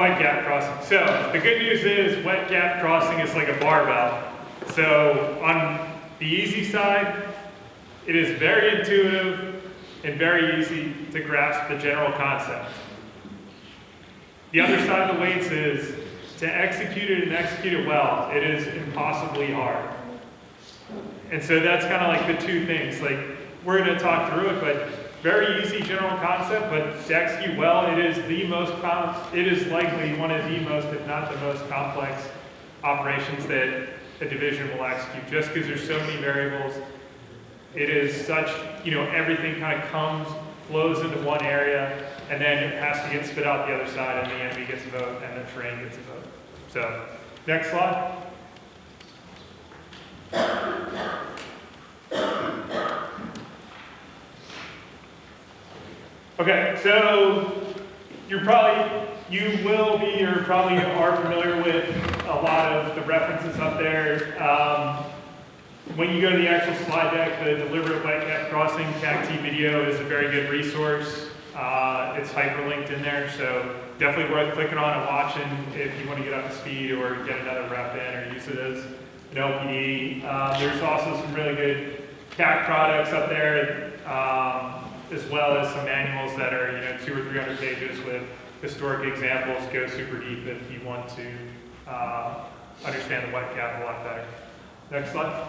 wet gap crossing. So the good news is wet gap crossing is like a barbell. So on the easy side, it is very intuitive and very easy to grasp the general concept. The other side of the weights is to execute it and execute it well. It is impossibly hard. And so that's kind of like the two things. Like, we're going to talk through it, but very easy general concept, but to execute well, it is likely one of the most, if not the most complex operations that a division will execute, just because there's so many variables. It is such, everything kind of flows into one area, and then it has to get spit out the other side, and the enemy gets a vote, and the terrain gets a vote. So, next slide. Okay, so you probably are familiar with a lot of the references up there. When you go to the actual slide deck, the Deliberate Wet Gap Crossing CACT video is a very good resource. It's hyperlinked in there, so definitely worth clicking on and watching if you want to get up to speed or get another rep in or use it as an LPD. There's also some really good CACT products up there, as well as some manuals that are 200 or 300 pages with historic examples. Go super deep if you want to understand the wet gap a lot better. Next slide.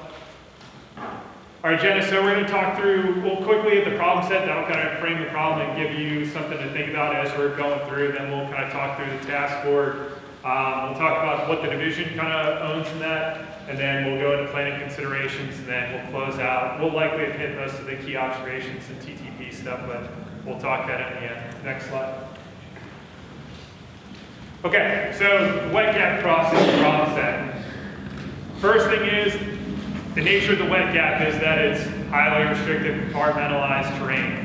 All right, Jenna, so we're going to talk through, we'll quickly at the problem set, that'll kind of frame the problem and give you something to think about as we're going through. Then we'll kind of talk through the task board. We'll talk about what the division kind of owns in that, and then we'll go into planning considerations, and then we'll close out. We'll likely have hit most of the key observations and TTP stuff, but we'll talk that in the end. Next slide. Okay, so wet gap crossing problem set. First thing is, the nature of the wet gap is that it's highly restricted, compartmentalized terrain.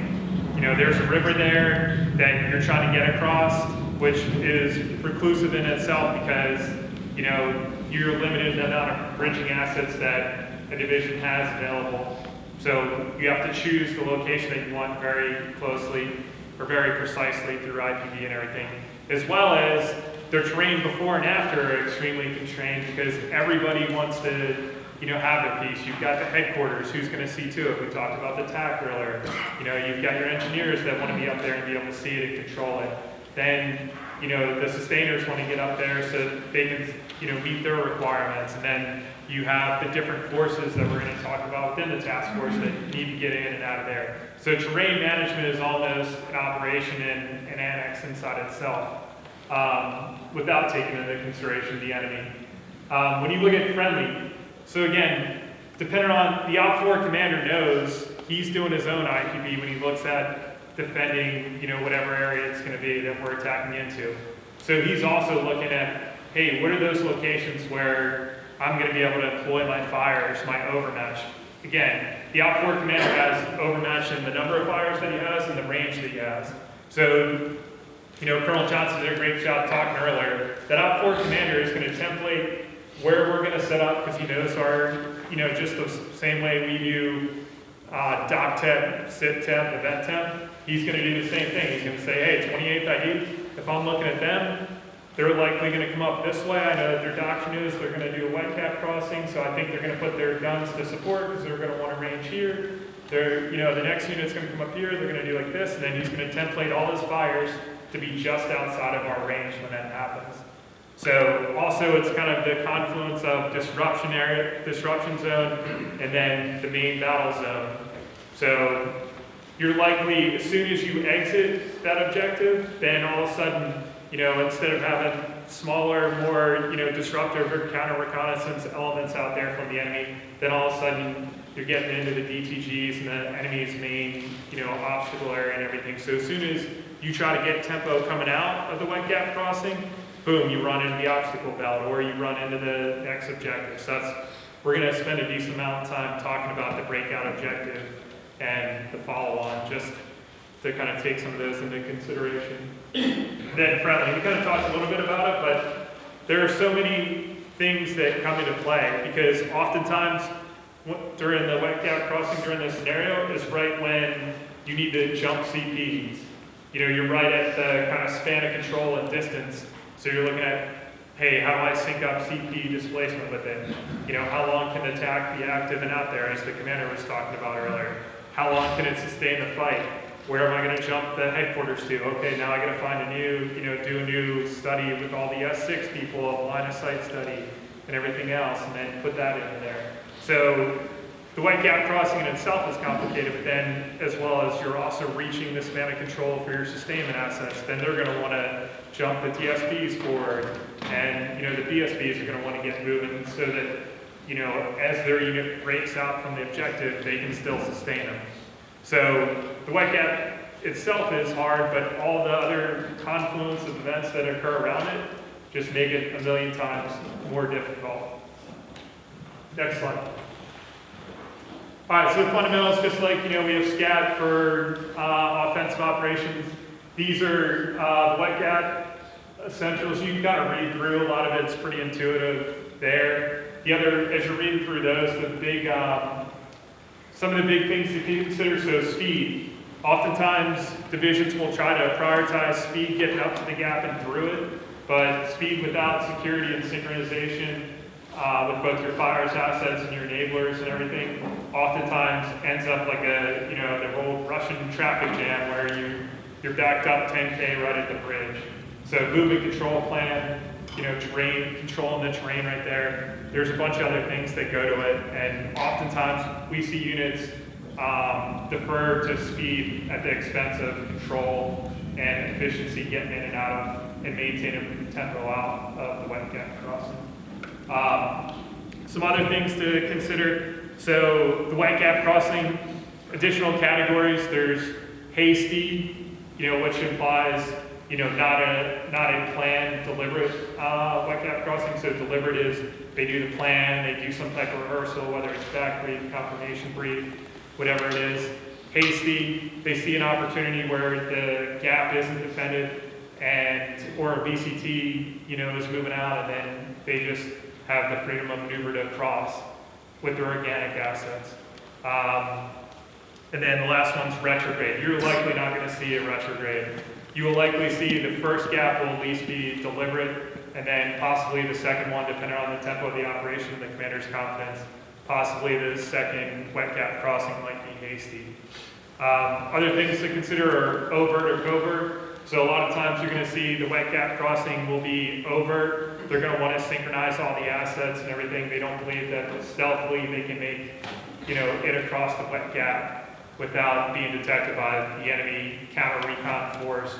There's a river there that you're trying to get across, which is reclusive in itself because, you're limited in the amount of bridging assets that a division has available. So you have to choose the location that you want very closely or very precisely through IPV and everything, as well as their terrain before and after are extremely constrained because everybody wants to have their piece. You've got the headquarters, who's going to see to it. We talked about the TAC earlier. You've got your engineers that want to be up there and be able to see it and control it. Then, the sustainers want to get up there so that they can, meet their requirements. And then you have the different forces that we're going to talk about within the task force that need to get in and out of there. So terrain management is almost an operation in an annex inside itself, without taking into consideration the enemy. When you look at friendly, so again, depending on the Op 4 commander knows he's doing his own IPV when he looks at defending, whatever area it's going to be that we're attacking into. So he's also looking at, hey, what are those locations where I'm going to be able to employ my fires, my overmatch? Again, the Op 4 commander has overmatch in the number of fires that he has and the range that he has. So, Colonel Johnson did a great job talking earlier. That Op 4 commander is going to template where we're going to set up because he knows our, just the same way we do doc temp, sit temp, event temp. He's going to do the same thing. He's going to say, hey, 28th ID, if I'm looking at them, they're likely going to come up this way. I know that their doctrine is they're going to do a wet gap crossing, so I think they're going to put their guns to support because they're going to want to range here. They're, the next unit's going to come up here, they're going to do like this, and then he's going to template all his fires to be just outside of our range when that happens. So also it's kind of the confluence of disruption zone, and then the main battle zone. So you're likely, as soon as you exit that objective, then all of a sudden, instead of having smaller, more, disruptive or counter-reconnaissance elements out there from the enemy, then all of a sudden you're getting into the DTGs and the enemy's main, obstacle area and everything. So as soon as you try to get tempo coming out of the wet gap crossing, boom, you run into the obstacle belt or you run into the next objective. So we're going to spend a decent amount of time talking about the breakout objective and the follow-on, just to kind of take some of those into consideration. Then friendly, we kind of talked a little bit about it, but there are so many things that come into play because oftentimes during the wet gap crossing during this scenario is right when you need to jump CPs. You're right at the kind of span of control and distance. So you're looking at, hey, how do I sync up CP displacement with it? You know, how long can the TAC be active and out there, as the commander was talking about earlier? How long can it sustain the fight? Where am I going to jump the headquarters to? Okay, now I got to find a new, do a new study with all the S6 people, a line of sight study, and everything else, and then put that in there. So the white gap crossing in itself is complicated, but then as well as you're also reaching the span of control for your sustainment assets, then they're going to want to jump the TSPs forward, and the BSBs are going to want to get moving so that as their unit breaks out from the objective, they can still sustain them. So the white gap itself is hard, but all the other confluence of events that occur around it just make it a million times more difficult. Next slide. All right, so the fundamentals, just like we have SCAT for offensive operations. These are the white gap essentials. You've got to read through. A lot of it's pretty intuitive there. The other, as you're reading through those, the big, some of the big things to consider. So speed. Oftentimes, divisions will try to prioritize speed getting up to the gap and through it, but speed without security and synchronization with both your fires assets and your enablers and everything, oftentimes ends up like the old Russian traffic jam where you're backed up 10K right at the bridge. So movement control plan, terrain, controlling the terrain right there. There's a bunch of other things that go to it, and oftentimes we see units defer to speed at the expense of control and efficiency getting in and out of and maintaining tempo out of the white gap crossing. Some other things to consider. So the white gap crossing, additional categories, there's hasty, which implies not a planned, deliberate white gap crossing. So deliberate is they do the plan, they do some type of rehearsal, whether it's back brief, confirmation brief, whatever it is. Hasty, they see an opportunity where the gap isn't defended or a BCT is moving out, and then they just have the freedom of maneuver to cross with their organic assets. And then the last one's retrograde. You're likely not going to see a retrograde. You will likely see the first gap will at least be deliberate, and then possibly the second one, depending on the tempo of the operation and the commander's confidence, possibly the second wet gap crossing might be hasty. Other things to consider are overt or covert. So a lot of times you're going to see the wet gap crossing will be overt. They're going to want to synchronize all the assets and everything. They don't believe that stealthily they can make it across the wet gap without being detected by the enemy counter recon force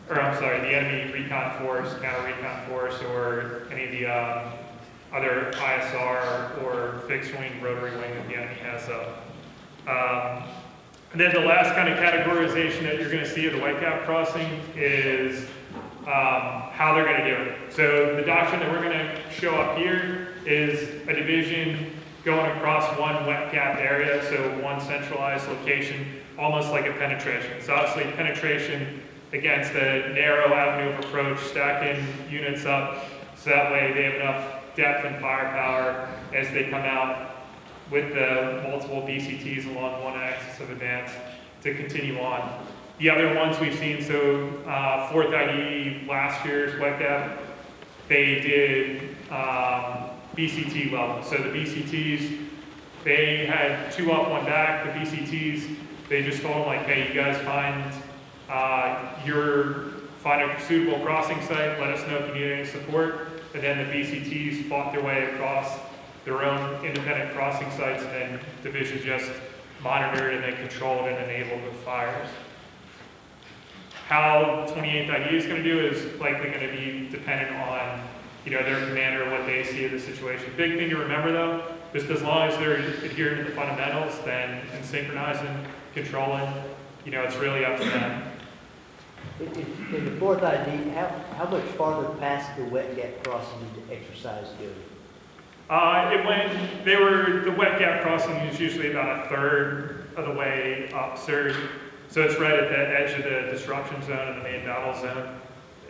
the enemy recon force, counter recon force, or any of the other ISR or fixed wing, rotary wing that the enemy has up. And then the last kind of categorization that you're going to see of the white gap crossing is how they're going to do it. So the doctrine that we're going to show up here is a division going across one wet gap area, so one centralized location, almost like a penetration. So obviously penetration against a narrow avenue of approach, stacking units up so that way they have enough depth and firepower as they come out with the multiple BCTs along one axis of advance to continue on. The other ones we've seen, so 4th IDE last year's wet gap, they did BCT level. So the BCTs, they had 2 up, 1 back. The BCTs, they just told them like, hey, you guys find a suitable crossing site, let us know if you need any support. And then the BCTs fought their way across their own independent crossing sites, and then division just monitored and then controlled and enabled with fires. How 28th IDE is going to do is likely going to be dependent on their commander, what they see of the situation. Big thing to remember though, just as long as they're adhering to the fundamentals, then and synchronizing, controlling, it's really up to them. In the 4th ID, how much farther past the wet gap crossing did the exercise go? The wet gap crossing is usually about 1/3 of the way up, so it's right at the edge of the disruption zone and the main battle zone.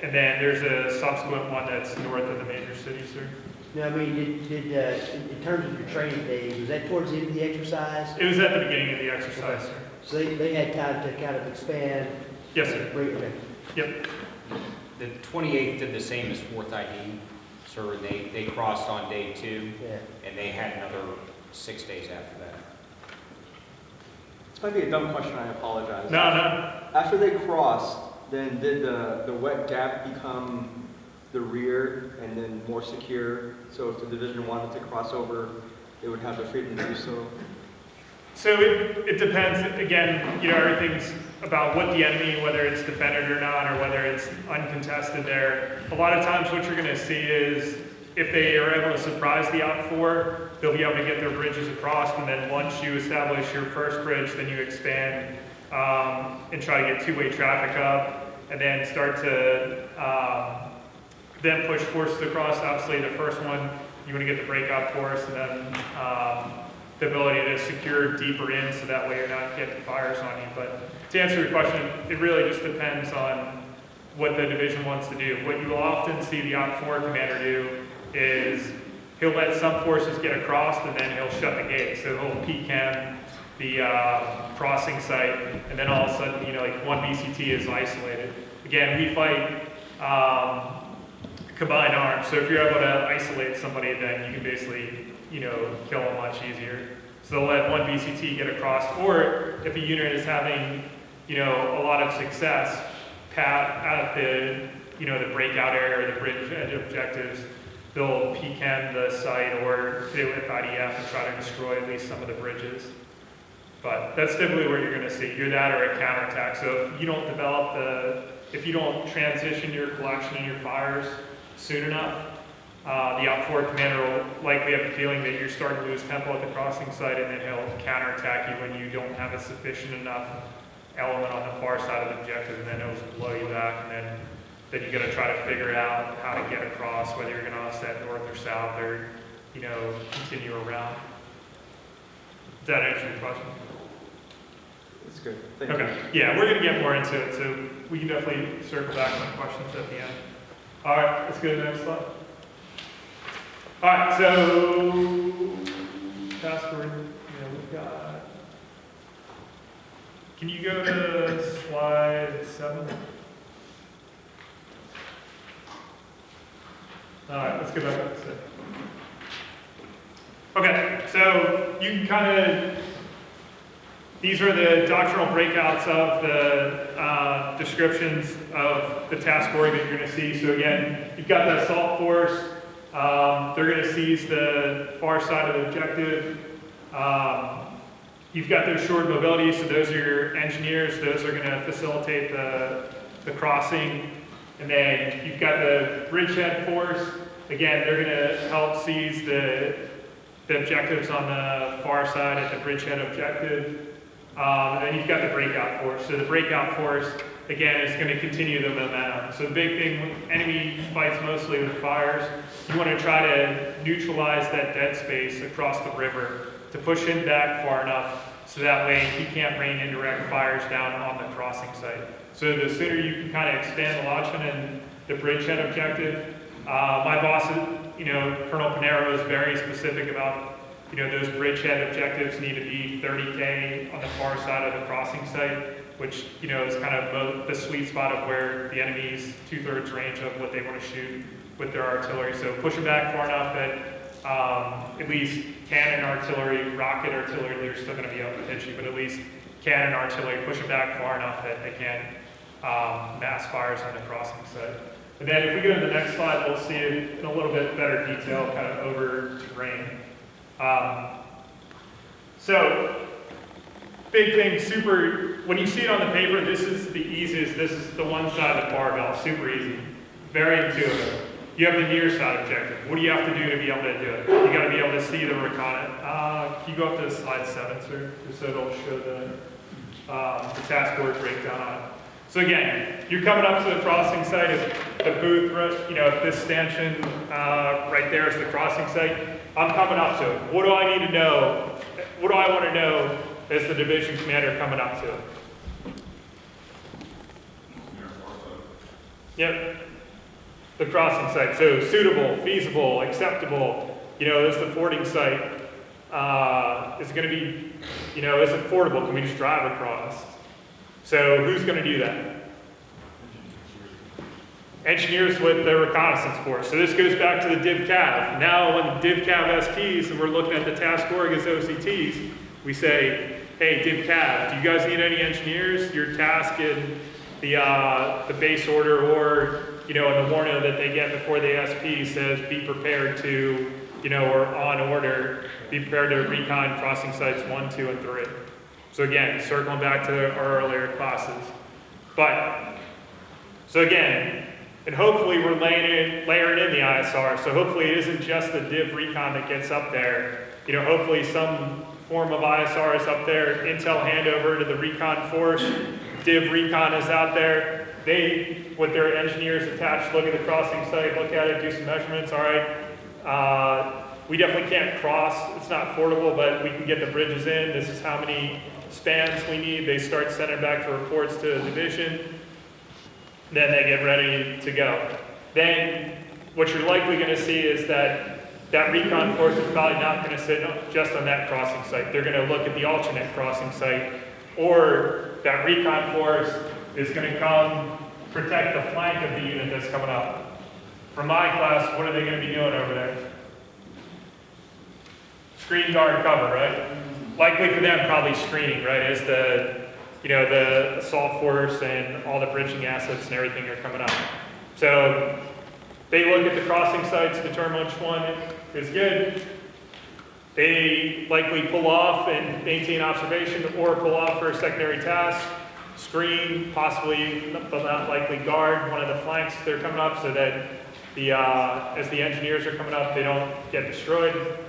And then there's a subsequent one that's north of the major cities, sir. No, I mean, in terms of your training phase, was that towards the end of the exercise? It was at the beginning of the exercise, okay. Sir. So they had time to kind of expand? Yes, sir. Okay. Yep. the 28th did the same as 4th ID. So they crossed on day 2, Yeah. and they had another 6 days after that. This might be a dumb question, I apologize. No, no. After they crossed, then did the wet gap become the rear and then more secure? So if the division wanted to cross over, they would have the freedom to do so? So it depends, again, you know, everything's about what the enemy, whether it's defended or not, or whether it's uncontested there. A lot of times what you're gonna see is, if they are able to surprise the OPFOR, they'll be able to get their bridges across, and then once you establish your first bridge, then you expand and try to get two-way traffic up, and then start to then push forces across. Obviously, the first one, you want to get the breakout force, and then the ability to secure deeper in, so that way you're not getting fires on you. But to answer your question, it really just depends on what the division wants to do. What you will often see the OPFOR commander do is he'll let some forces get across, and then he'll shut the gate. So he'll PCAM the crossing site, and then all of a sudden, you know, like one BCT is isolated. Again, we fight combined arms, so if you're able to isolate somebody, then you can basically, you know, kill them much easier. So they'll let one BCT get across, or if a unit is having, you know, a lot of success at the, you know, the breakout area or the bridge edge objectives, they'll PCAM the site or do it with IDF and try to destroy at least some of the bridges. But that's typically what you're going to see. You're that or a counterattack. So if you don't develop if you don't transition your collection and your fires soon enough, the OPFOR commander will likely have the feeling that you're starting to lose tempo at the crossing site, and then he'll counterattack you when you don't have a sufficient enough element on the far side of the objective, and then he'll just blow you back, and then you got to try to figure out how to get across, whether you're going to offset north or south, or, you know, continue around. Does that answer your question? That's good. Thank you. Okay, yeah, we're going to get more into it, so we can definitely circle back on questions at the end. All right, let's go to the next slide. All right, so task order, we've got. Can you go to slide 7? All right, let's go back up to 6. Okay, so you can kind of. These are the doctrinal breakouts of the descriptions of the task order that you're going to see. So again, you've got the assault force. They're going to seize the far side of the objective. You've got their short mobility, so those are your engineers. Those are going to facilitate the crossing. And then you've got the bridgehead force. Again, they're going to help seize the objectives on the far side at the bridgehead objective. Then you've got the breakout force. So the breakout force, again, is going to continue the momentum. So the big thing, enemy fights mostly with fires. You want to try to neutralize that dead space across the river to push him back far enough so that way he can't rain indirect fires down on the crossing site. So the sooner you can kind of expand the Lachlan and the bridgehead objective. My boss, Colonel Pinero, is very specific about those bridgehead objectives need to be 30K on the far side of the crossing site, which, is kind of the sweet spot of where the enemy's 2/3 range of what they want to shoot with their artillery. So push them back far enough that at least cannon artillery, rocket artillery, they're still going to be able to hit you, but at least cannon artillery, push them back far enough that they can mass fires on the crossing site. And then if we go to the next slide, we'll see it in a little bit better detail, kind of over terrain. So, big thing, when you see it on the paper, this is the easiest, this is the one side of the barbell, super easy, very intuitive. You have the near side objective. What do you have to do to be able to do it? You gotta be able to see the reconnaissance. Can you go up to slide 7, sir? Just so it'll show the task order breakdown on it. So again, you're coming up to the crossing site, if the booth, if this stanchion right there is the crossing site, I'm coming up to it. What do I need to know? What do I want to know as the division commander coming up to it? Yep. The crossing site. So suitable, feasible, acceptable. Is the fording site, is it going to be, is it fordable? Can we just drive across? So who's going to do that? engineers with the reconnaissance force. So this goes back to the div-cav. Now when div-cav SPs and we're looking at the task org as OCTs, we say, hey, div-cav, do you guys need any engineers? Your task in the base order or, in the warning that they get before the SP says be prepared to, or on order, be prepared to recon crossing sites 1, 2, and 3. So again, circling back to our earlier classes. So again, and hopefully we're layering in the ISR, so hopefully it isn't just the div recon that gets up there. Hopefully some form of ISR is up there, intel handover to the recon force, div recon is out there. They, with their engineers attached, look at the crossing site, look at it, do some measurements, all right. We definitely can't cross, it's not fordable, but we can get the bridges in. This is how many spans we need. They start sending back the reports to the division. Then they get ready to go. Then what you're likely going to see is that recon force is probably not going to sit just on that crossing site. They're going to look at the alternate crossing site, or that recon force is going to come protect the flank of the unit that's coming up. For my class, what are they going to be doing over there? Screen guard cover, right? Likely for them, probably screening, right? As the assault force and all the bridging assets and everything are coming up. So they look at the crossing sites, determine which one is good. They likely pull off and maintain observation or pull off for a secondary task, screen, possibly, but not likely guard one of the flanks they're coming up so that as the engineers are coming up, they don't get destroyed.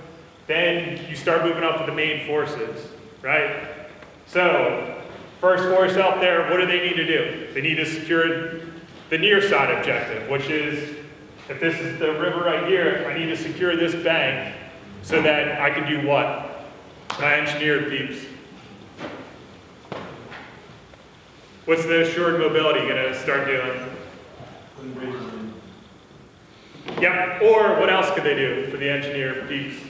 Then you start moving up to the main forces, right? So, first force out there, what do they need to do? They need to secure the near side objective, which is, if this is the river right here, I need to secure this bank so that I can do what? My engineer peeps. What's the assured mobility gonna start doing? Yep, or what else could they do for the engineer peeps?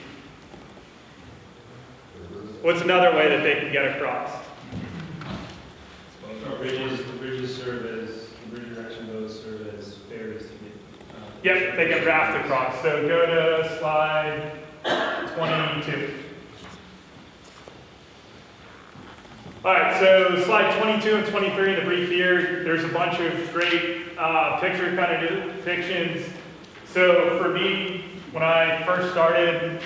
What's another way that they can get across? The bridges serve as, the bridge direction those serve as ferries to get. Yep, they can raft across. So go to slide 22. All right, so slide 22 and 23 in the brief here, there's a bunch of great picture kind of depictions. So for me, when I first started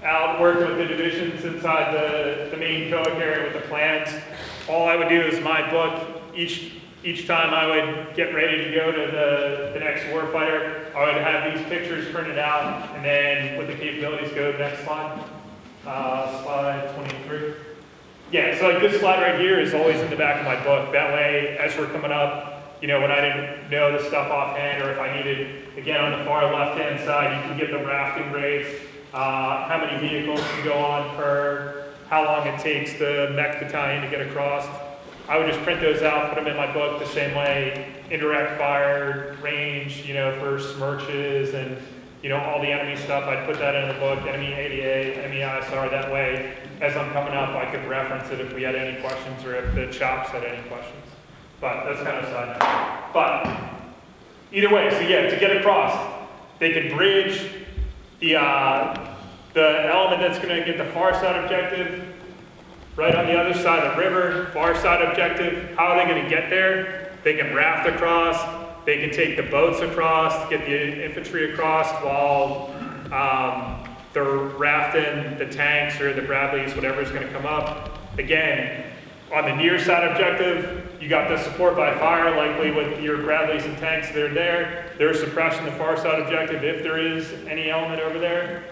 out working with the divisions inside the main COIC area with the plans, all I would do is my book. Each time I would get ready to go to the next warfighter, I would have these pictures printed out, and then with the capabilities, go to the next slide. Slide 23. Yeah, so like this slide right here is always in the back of my book. That way, as we're coming up, when I didn't know the stuff offhand, or if I needed, again, on the far left-hand side, you can get the rafting rates, how many vehicles can go on per, how long it takes the mech battalion to get across. I would just print those out, put them in my book the same way, indirect fire, range, for smirches and, all the enemy stuff. I'd put that in the book, enemy ADA, enemy ISR. That way, as I'm coming up, I could reference it if we had any questions or if the chops had any questions. But that's kind of a side note. But either way, so yeah, to get across, they could bridge the element that's going to get the far side objective right on the other side of the river, far side objective. How are they going to get there? They can raft across. They can take the boats across, get the infantry across while they're rafting the tanks or the Bradleys, whatever's going to come up. Again, on the near side objective, you got the support by fire, likely with your Bradleys and tanks that are there. They're suppressing the far side objective if there is any element over there.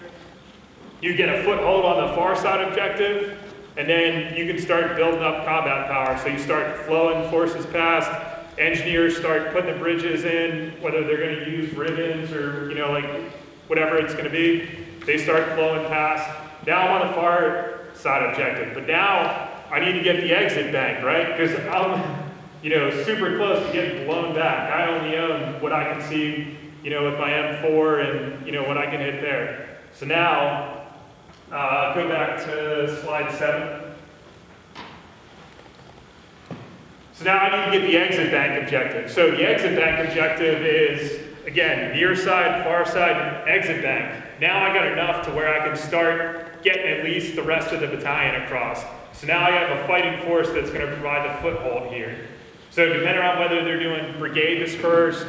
You get a foothold on the far side objective, and then you can start building up combat power. So you start flowing forces past. Engineers start putting the bridges in, whether they're going to use ribbons or, whatever it's going to be. They start flowing past. Now I'm on the far side objective, but now I need to get the exit bank, right? Because I'm, super close to getting blown back. I only own what I can see, with my M4 and, what I can hit there. So now, go back to slide 7. So now I need to get the exit bank objective. So the exit bank objective is, again, near side, far side, exit bank. Now I got enough to where I can start getting at least the rest of the battalion across. So now I have a fighting force that's going to provide the foothold here. So depending on whether they're doing brigade dispersed,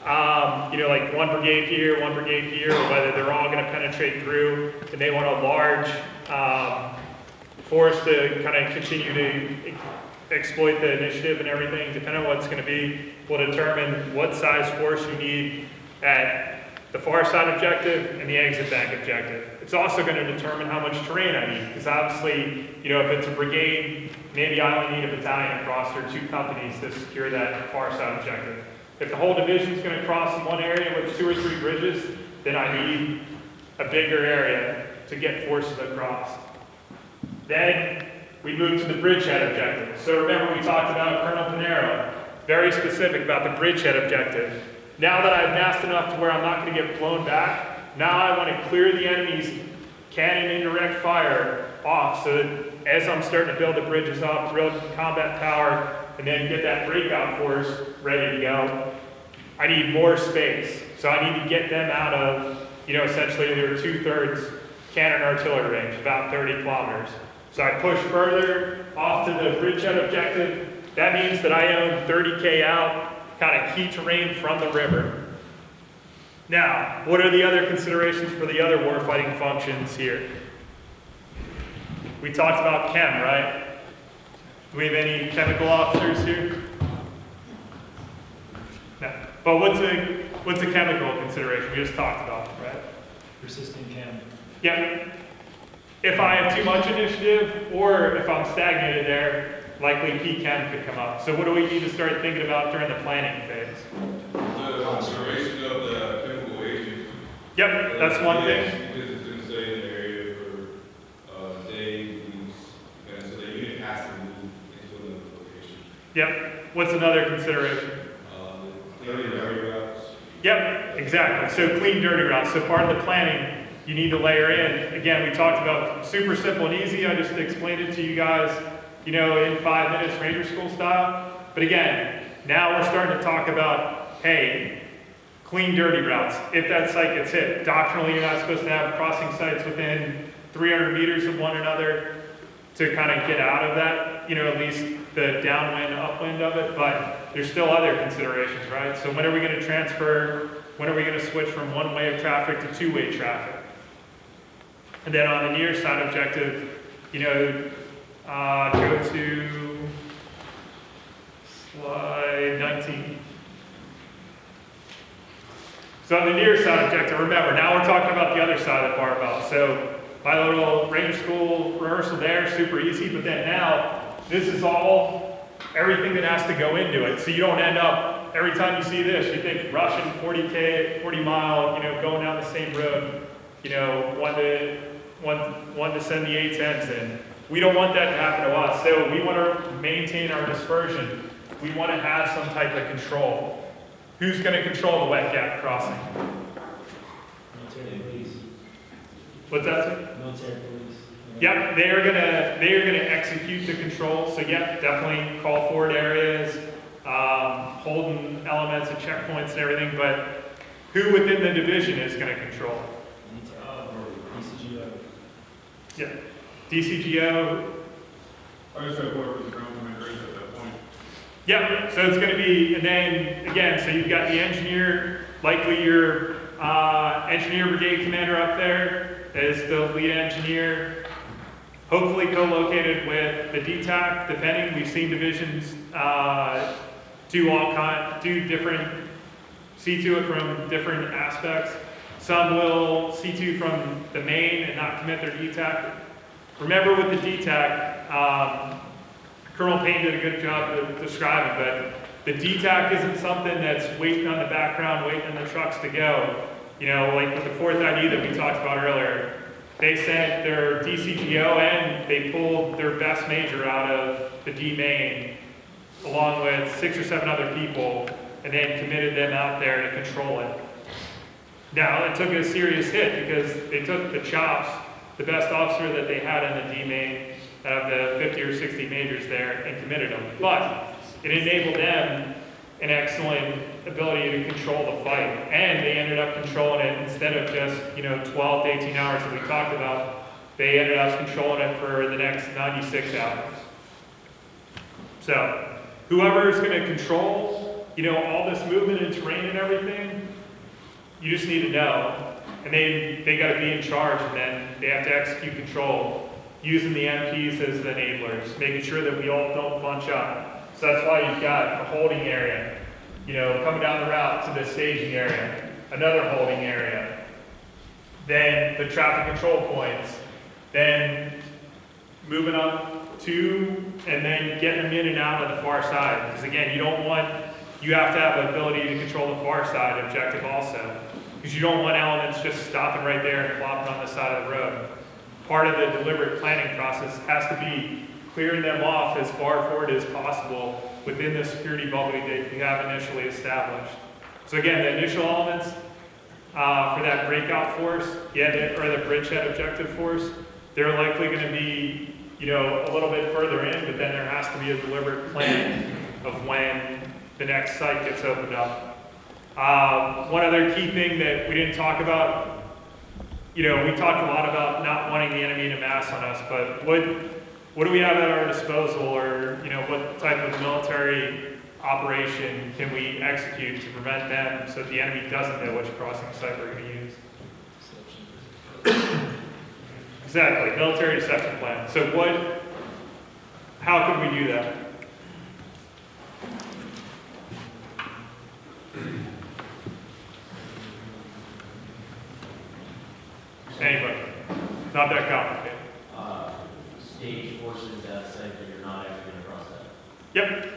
like one brigade here, or whether they're all going to penetrate through and they want a large force to kind of continue to exploit the initiative and everything, depending on what it's going to be, will determine what size force you need at the far side objective and the exit bank objective. It's also going to determine how much terrain I need, because obviously, if it's a brigade, maybe I only need a battalion across or 2 companies to secure that far side objective. If the whole division is going to cross in one area with 2 or 3 bridges, then I need a bigger area to get forces across. Then we move to the bridgehead objective. So remember we talked about Colonel Panero, very specific about the bridgehead objective. Now that I've massed enough to where I'm not going to get blown back, now I want to clear the enemy's cannon indirect fire off so that as I'm starting to build the bridges up, real combat power, and then get that breakout force ready to go, I need more space. So I need to get them out of, essentially their 2/3 cannon artillery range, about 30 kilometers. So I push further off to the bridgehead objective. That means that I own 30K out, kind of key terrain from the river. Now, what are the other considerations for the other warfighting functions here? We talked about chem, right? Do we have any chemical officers here? No. But what's a chemical consideration? We just talked about it, right? Persistent chem. Yep. If I have too much initiative, or if I'm stagnated there, likely P-Chem could come up. So what do we need to start thinking about during the planning phase? The consideration of the chemical agent. Yep, that's one thing. Because it's going to stay in the area for days, weeks, and so the unit has to move into another location. Yep. What's another consideration? Clearing dirty routes. Yep, exactly. So clean dirty routes. So part of the planning you need to layer in. Again, we talked about super simple and easy. I just explained it to you guys, in 5 minutes, Ranger School style. But again, now we're starting to talk about, hey, clean dirty routes. If that site gets hit, doctrinally you're not supposed to have crossing sites within 300 meters of one another to kind of get out of that, at least the downwind, upwind of it. But there's still other considerations, right? So when are we going to transfer, when are we going to switch from one way of traffic to 2-way traffic? And then on the near side objective, go to slide 19. So on the near side objective, remember, now we're talking about the other side of the barbell. So my little Ranger School rehearsal there, super easy, but then now, this is all, everything that has to go into it. So you don't end up, every time you see this, you think Russian 40 mile, going down the same road, one to send the A-10s in. We don't want that to happen to us. So we want to maintain our dispersion. We want to have some type of control. Who's going to control the wet gap crossing? Military police. What's that, sir? Military police. Yep, they are gonna execute the control. So yep, definitely call forward areas, holding elements and checkpoints and everything. But who within the division is going to control? DCGO. Yeah, DCGO. I just have work with the ground commanders at that point. Yep. So it's going to be, and then again, so you've got the engineer, likely your engineer brigade commander up there as the lead engineer. Hopefully co-located with the DTAC, depending. We've seen divisions do different, see to it from different aspects. Some will see to from the main and not commit their DTAC. Remember with the DTAC, Colonel Payne did a good job of describing, but the DTAC isn't something that's waiting on the background, waiting on the trucks to go. Like with the 4th ID that we talked about earlier. They sent their DCGO and they pulled their best major out of the D main, along with 6 or 7 other people, and then committed them out there to control it. Now, it took a serious hit because they took the chops, the best officer that they had in the D main, out of the 50 or 60 majors there, and committed them. But It enabled them an excellent ability to control the fight, and they ended up controlling it instead of just 12 to 18 hours that we talked about. They ended up controlling it for the next 96 hours. So whoever is going to control all this movement and terrain and everything, you just need to know, and they got to be in charge, and then they have to execute control using the MPs as the enablers, making sure that we all don't bunch up. So that's why you've got a holding area, coming down the route to the staging area, another holding area, then the traffic control points, then moving up to, and then getting them in and out of the far side. Because again, you have to have the ability to control the far side objective also. Because you don't want elements just stopping right there and plopping on the side of the road. Part of the deliberate planning process has to be clearing them off as far forward as possible within the security bubble that you have initially established. So again, the initial elements for that breakout force, or the bridgehead objective force, they're likely going to be, a little bit further in, but then there has to be a deliberate plan of when the next site gets opened up. One other key thing that we didn't talk about, we talked a lot about not wanting the enemy to mass on us, but what do we have at our disposal, or what type of military operation can we execute to prevent them so that the enemy doesn't know which crossing site we're going to use? Exactly, military deception plan. So how can we do that? Anybody? Not that complicated. Stage forces that say that you're not actually going to cross that. Yep.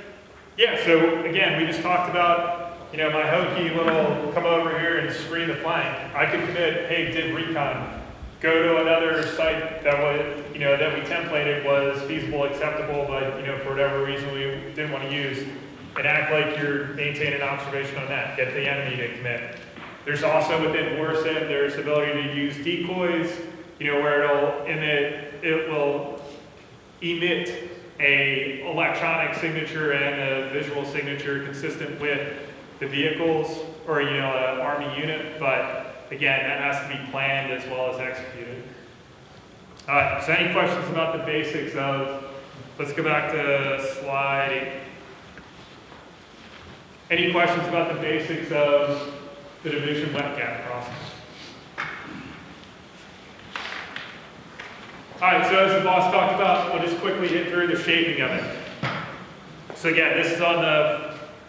Yeah, so again, we just talked about, my hokey little come over here and screen the flank. I could commit, hey, did recon, go to another site that was, that we templated was feasible, acceptable, but, for whatever reason we didn't want to use, and act like you're maintaining observation on that, get the enemy to commit. There's also within WarSim, there's the ability to use decoys, where it will emit a electronic signature and a visual signature consistent with the vehicles or an Army unit, but again, that has to be planned as well as executed. All right, so any questions about the basics of, let's go back to slide 8. Any questions about the basics of the division wet gap crossing? All right, so as the boss talked about, we'll just quickly hit through the shaping of it. So again, this is on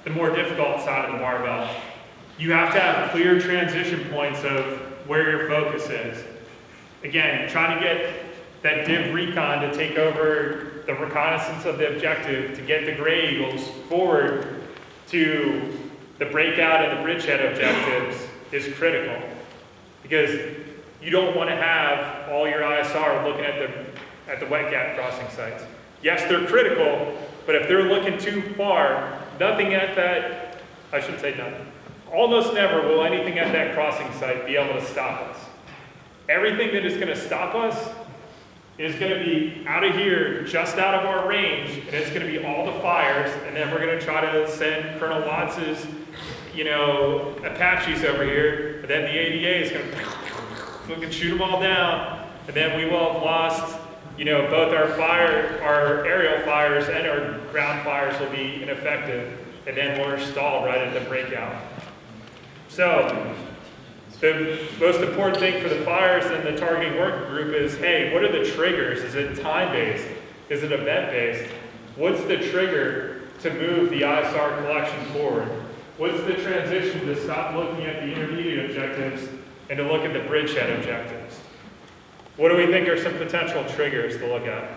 the more difficult side of the barbell. You have to have clear transition points of where your focus is. Again, trying to get that div recon to take over the reconnaissance of the objective, to get the gray eagles forward to the breakout and the bridgehead objectives is critical. Because you don't want to have all your ISR looking at the wet gap crossing sites. Yes, they're critical, but if they're looking too far, nothing at that, I shouldn't say nothing, almost never will anything at that crossing site be able to stop us. Everything that is going to stop us is going to be out of here, just out of our range, and it's going to be all the fires, and then we're going to try to send Colonel Watts's, Apaches over here, but then the ADA is going to fucking shoot them all down, and then we will have lost, both our aerial fires and our ground fires will be ineffective, and then we're stalled right at the breakout. So, the most important thing for the fires and the targeting working group is, hey, what are the triggers? Is it time-based? Is it event-based? What's the trigger to move the ISR collection forward? What's the transition to stop looking at the intermediate objectives and to look at the bridgehead objectives? What do we think are some potential triggers to look at?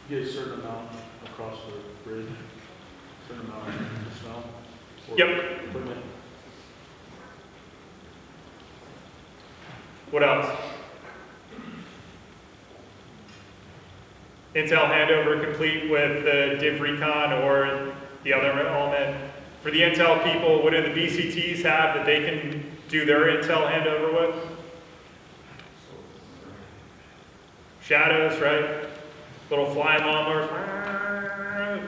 Get a certain amount across the bridge, certain amount of snow. or Yep. equipment. What else? Intel handover complete with the div recon or the other element. For the Intel people, what do the BCTs have that they can do their Intel handover with? Shadows, right? Little flying lawnmowers,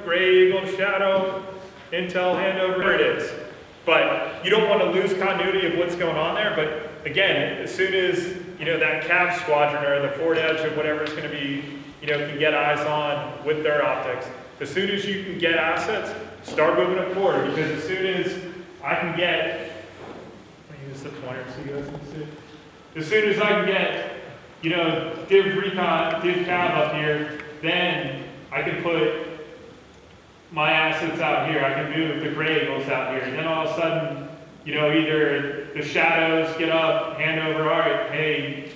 gray eagle, shadow, intel, handover, whatever it is. But you don't want to lose continuity of what's going on there. But again, as soon as, that cab squadron or the forward edge of whatever it's going to be, can get eyes on with their optics, as soon as you can get assets, start moving them forward. Because as soon as I can get, let me use the pointer so you guys can see. As soon as I can get, div recon, div cab up here, then I can put my assets out here. I can move the gray eagles out here. And then all of a sudden, either the shadows get up, hand over, all right, hey,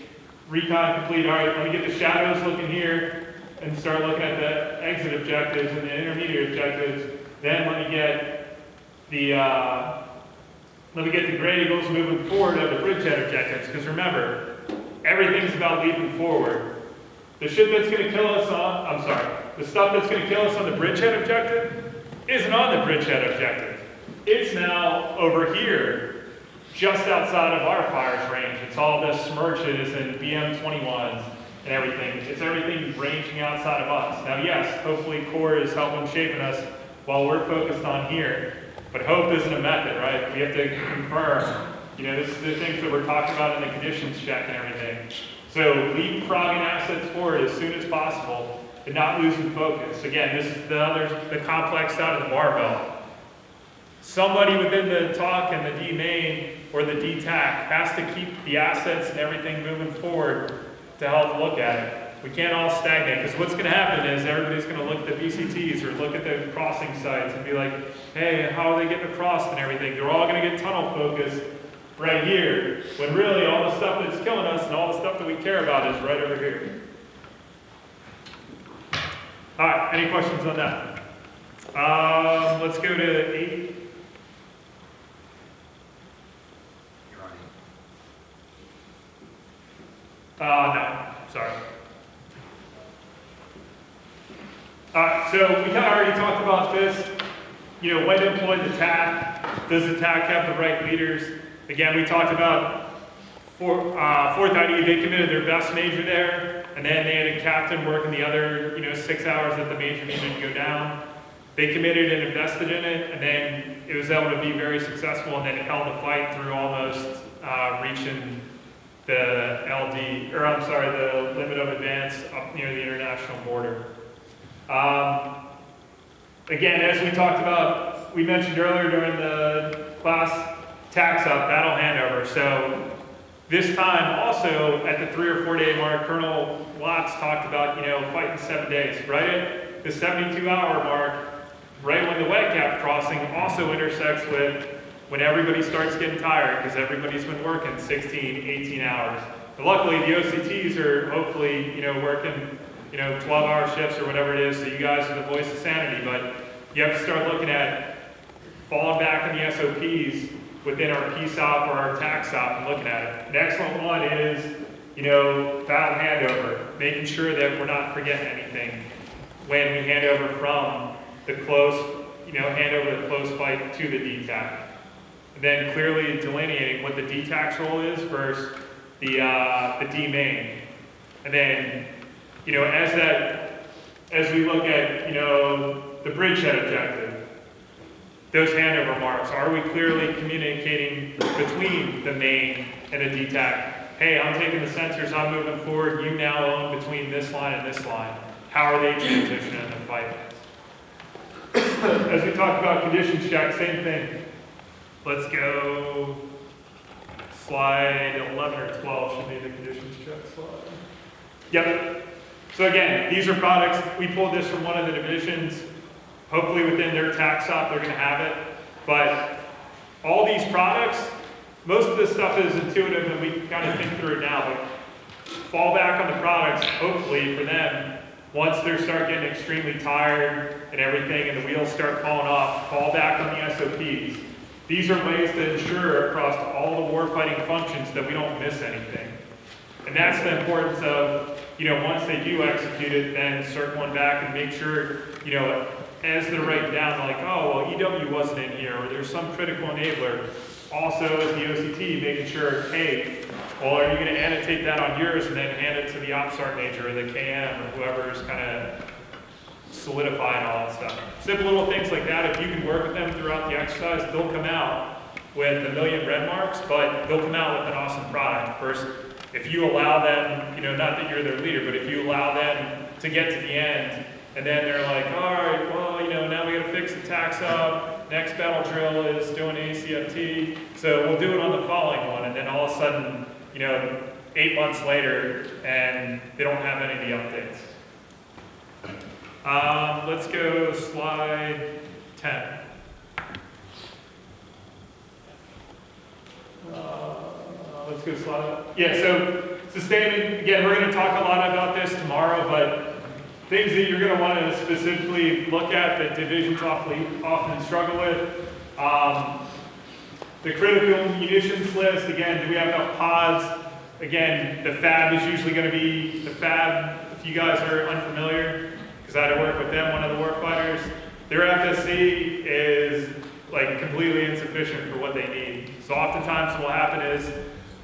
recon complete, all right, let me get the shadows looking here and start looking at the exit objectives and the intermediate objectives. Then let me get the gray eagles moving forward of the bridgehead objectives. Because remember, everything's about leaping forward. The shit that's going to kill us the stuff that's going to kill us on the bridgehead objective isn't on the bridgehead objective. It's now over here, just outside of our fire's range. It's all the smirches and BM-21s and everything. It's everything ranging outside of us. Now, yes, hopefully CORE is helping shaping us while we're focused on here. But hope isn't a method, right? We have to confirm. This is the things that we're talking about in the conditions check and everything. So leapfrogging assets forward as soon as possible and not losing focus. Again, this is the complex side of the barbell. Somebody within the TOC and the D main or the D TAC has to keep the assets and everything moving forward to help look at it. We can't all stagnate, because what's going to happen is everybody's going to look at the VCTs or look at the crossing sites and be like, hey, how are they getting across and everything? They're all going to get tunnel focused right here, when really all the stuff that's killing us and all the stuff that we care about is right over here. All right, any questions on that? Let's go to 8. No, sorry. So we kind of already talked about this. When to employ the TAC. Does the TAC have the right leaders? Again, we talked about 4th ID, they committed their best major there, and then they had a captain working the other, 6 hours that the major needed to go down. They committed and invested in it, and then it was able to be very successful, and then it held the fight through almost reaching the the limit of advance up near the international border. Again, as we talked about, we mentioned earlier during the class tax up, battle handover. So this time also at the 3 or 4 day mark, Colonel Watts talked about, fighting 7 days, right at the 72-hour mark, right when the wet gap crossing also intersects with when everybody starts getting tired because everybody's been working 16, 18 hours. But luckily the OCTs are hopefully, working 12-hour shifts or whatever it is, so you guys are the voice of sanity, but you have to start looking at falling back on the SOPs within our PSOP or our TAC SOP and looking at it. An excellent one is, battle handover, making sure that we're not forgetting anything when we hand over from the close, hand over the close fight to the DTAC. And then clearly delineating what the DTAC's role is versus the D main. And then, as we look at, the bridgehead objective, those handover marks, are we clearly communicating between the main and the DTAC? Hey, I'm taking the sensors, I'm moving forward, you now own between this line and this line. How are they transitioning in the fight? As we talked about conditions check, same thing. Let's go slide 11 or 12 should be the conditions check slide. Yep. So again, these are products, we pulled this from one of the divisions. Hopefully within their tax op, they're gonna have it. But all these products, most of this stuff is intuitive and we kind of think through it now, but fall back on the products, hopefully for them, once they start getting extremely tired and everything and the wheels start falling off, fall back on the SOPs. These are ways to ensure across all the warfighting functions that we don't miss anything. And that's the importance of, once they do execute it, then circling back and make sure, as they're writing down, like, oh, well, EW wasn't in here, or there's some critical enabler. Also, as the OCT, making sure, hey, well, are you going to annotate that on yours and then hand it to the OPSAR major or the KM or whoever is kind of solidifying all that stuff. Simple little things like that, if you can work with them throughout the exercise, they'll come out with a million red marks, but they'll come out with an awesome product. First, if you allow them, not that you're their leader, but if you allow them to get to the end, and then they're like, all right, well, now we gotta fix the tax up, next battle drill is doing ACFT, so we'll do it on the following one, and then all of a sudden, 8 months later, and they don't have any of the updates. Let's go slide 10. Let's go slide. Yeah, so sustainment, again, we're going to talk a lot about this tomorrow, but things that you're going to want to specifically look at that divisions often struggle with. The critical munitions list, again, do we have enough pods? Again, the FAB is usually going to be, the FAB, if you guys are unfamiliar, because I had to work with them, one of the warfighters, their FSC is like completely insufficient for what they need. So oftentimes what will happen is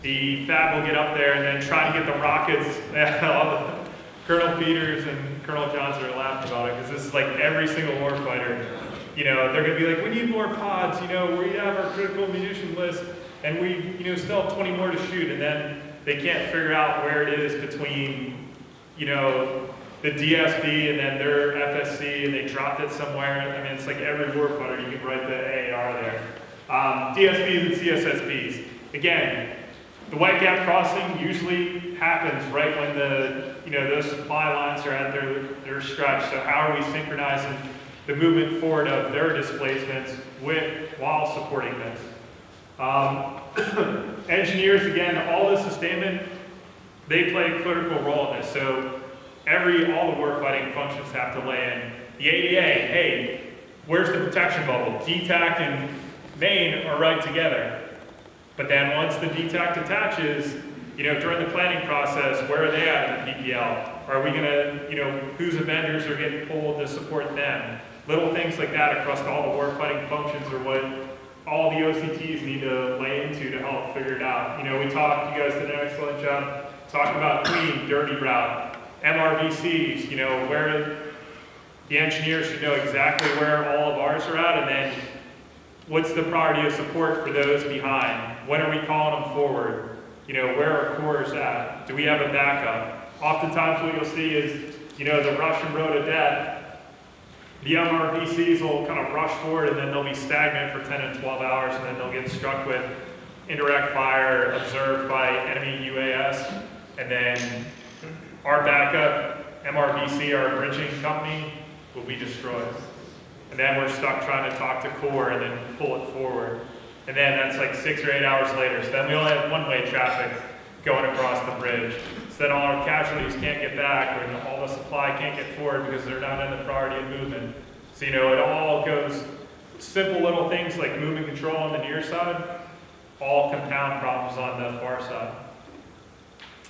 the FAB will get up there and then try to get the rockets. Colonel Peters and Colonel Johnson are laughing about it because this is like every single warfighter. They're going to be like, we need more pods. We have our critical munition list, and we, still have 20 more to shoot. And then they can't figure out where it is between, the DSB and then their FSC, and they dropped it somewhere. I mean, it's like every warfighter, you can write the AAR there. DSBs and CSSBs. Again, the white gap crossing usually happens right when those supply lines are at their stretch. So how are we synchronizing the movement forward of their displacements while supporting this? Engineers, again, all the sustainment, they play a critical role in this. So all the warfighting functions have to lay in. The ADA, hey, where's the protection bubble? DTAC and main are right together. But then once the DTAC attaches, during the planning process, where are they at in the PPL? Are we gonna, whose vendors are getting pulled to support them? Little things like that across all the warfighting functions are what all the OCTs need to lay into to help figure it out. You guys did an excellent job talking about clean, dirty route, MRVCs, where the engineers should know exactly where all of ours are at, and then what's the priority of support for those behind? When are we calling them forward? Where are cores at? Do we have a backup? Oftentimes what you'll see is, the Russian road of death, the MRVCs will kind of rush forward and then they'll be stagnant for 10 and 12 hours and then they'll get struck with indirect fire observed by enemy UAS. And then our backup, MRVC, our bridging company, will be destroyed. And then we're stuck trying to talk to core and then pull it forward. And then that's like 6 or 8 hours later. So then we only have one-way traffic going across the bridge. So then all our casualties can't get back, or all the supply can't get forward because they're not in the priority of movement. So it all goes, simple little things like movement control on the near side, all compound problems on the far side.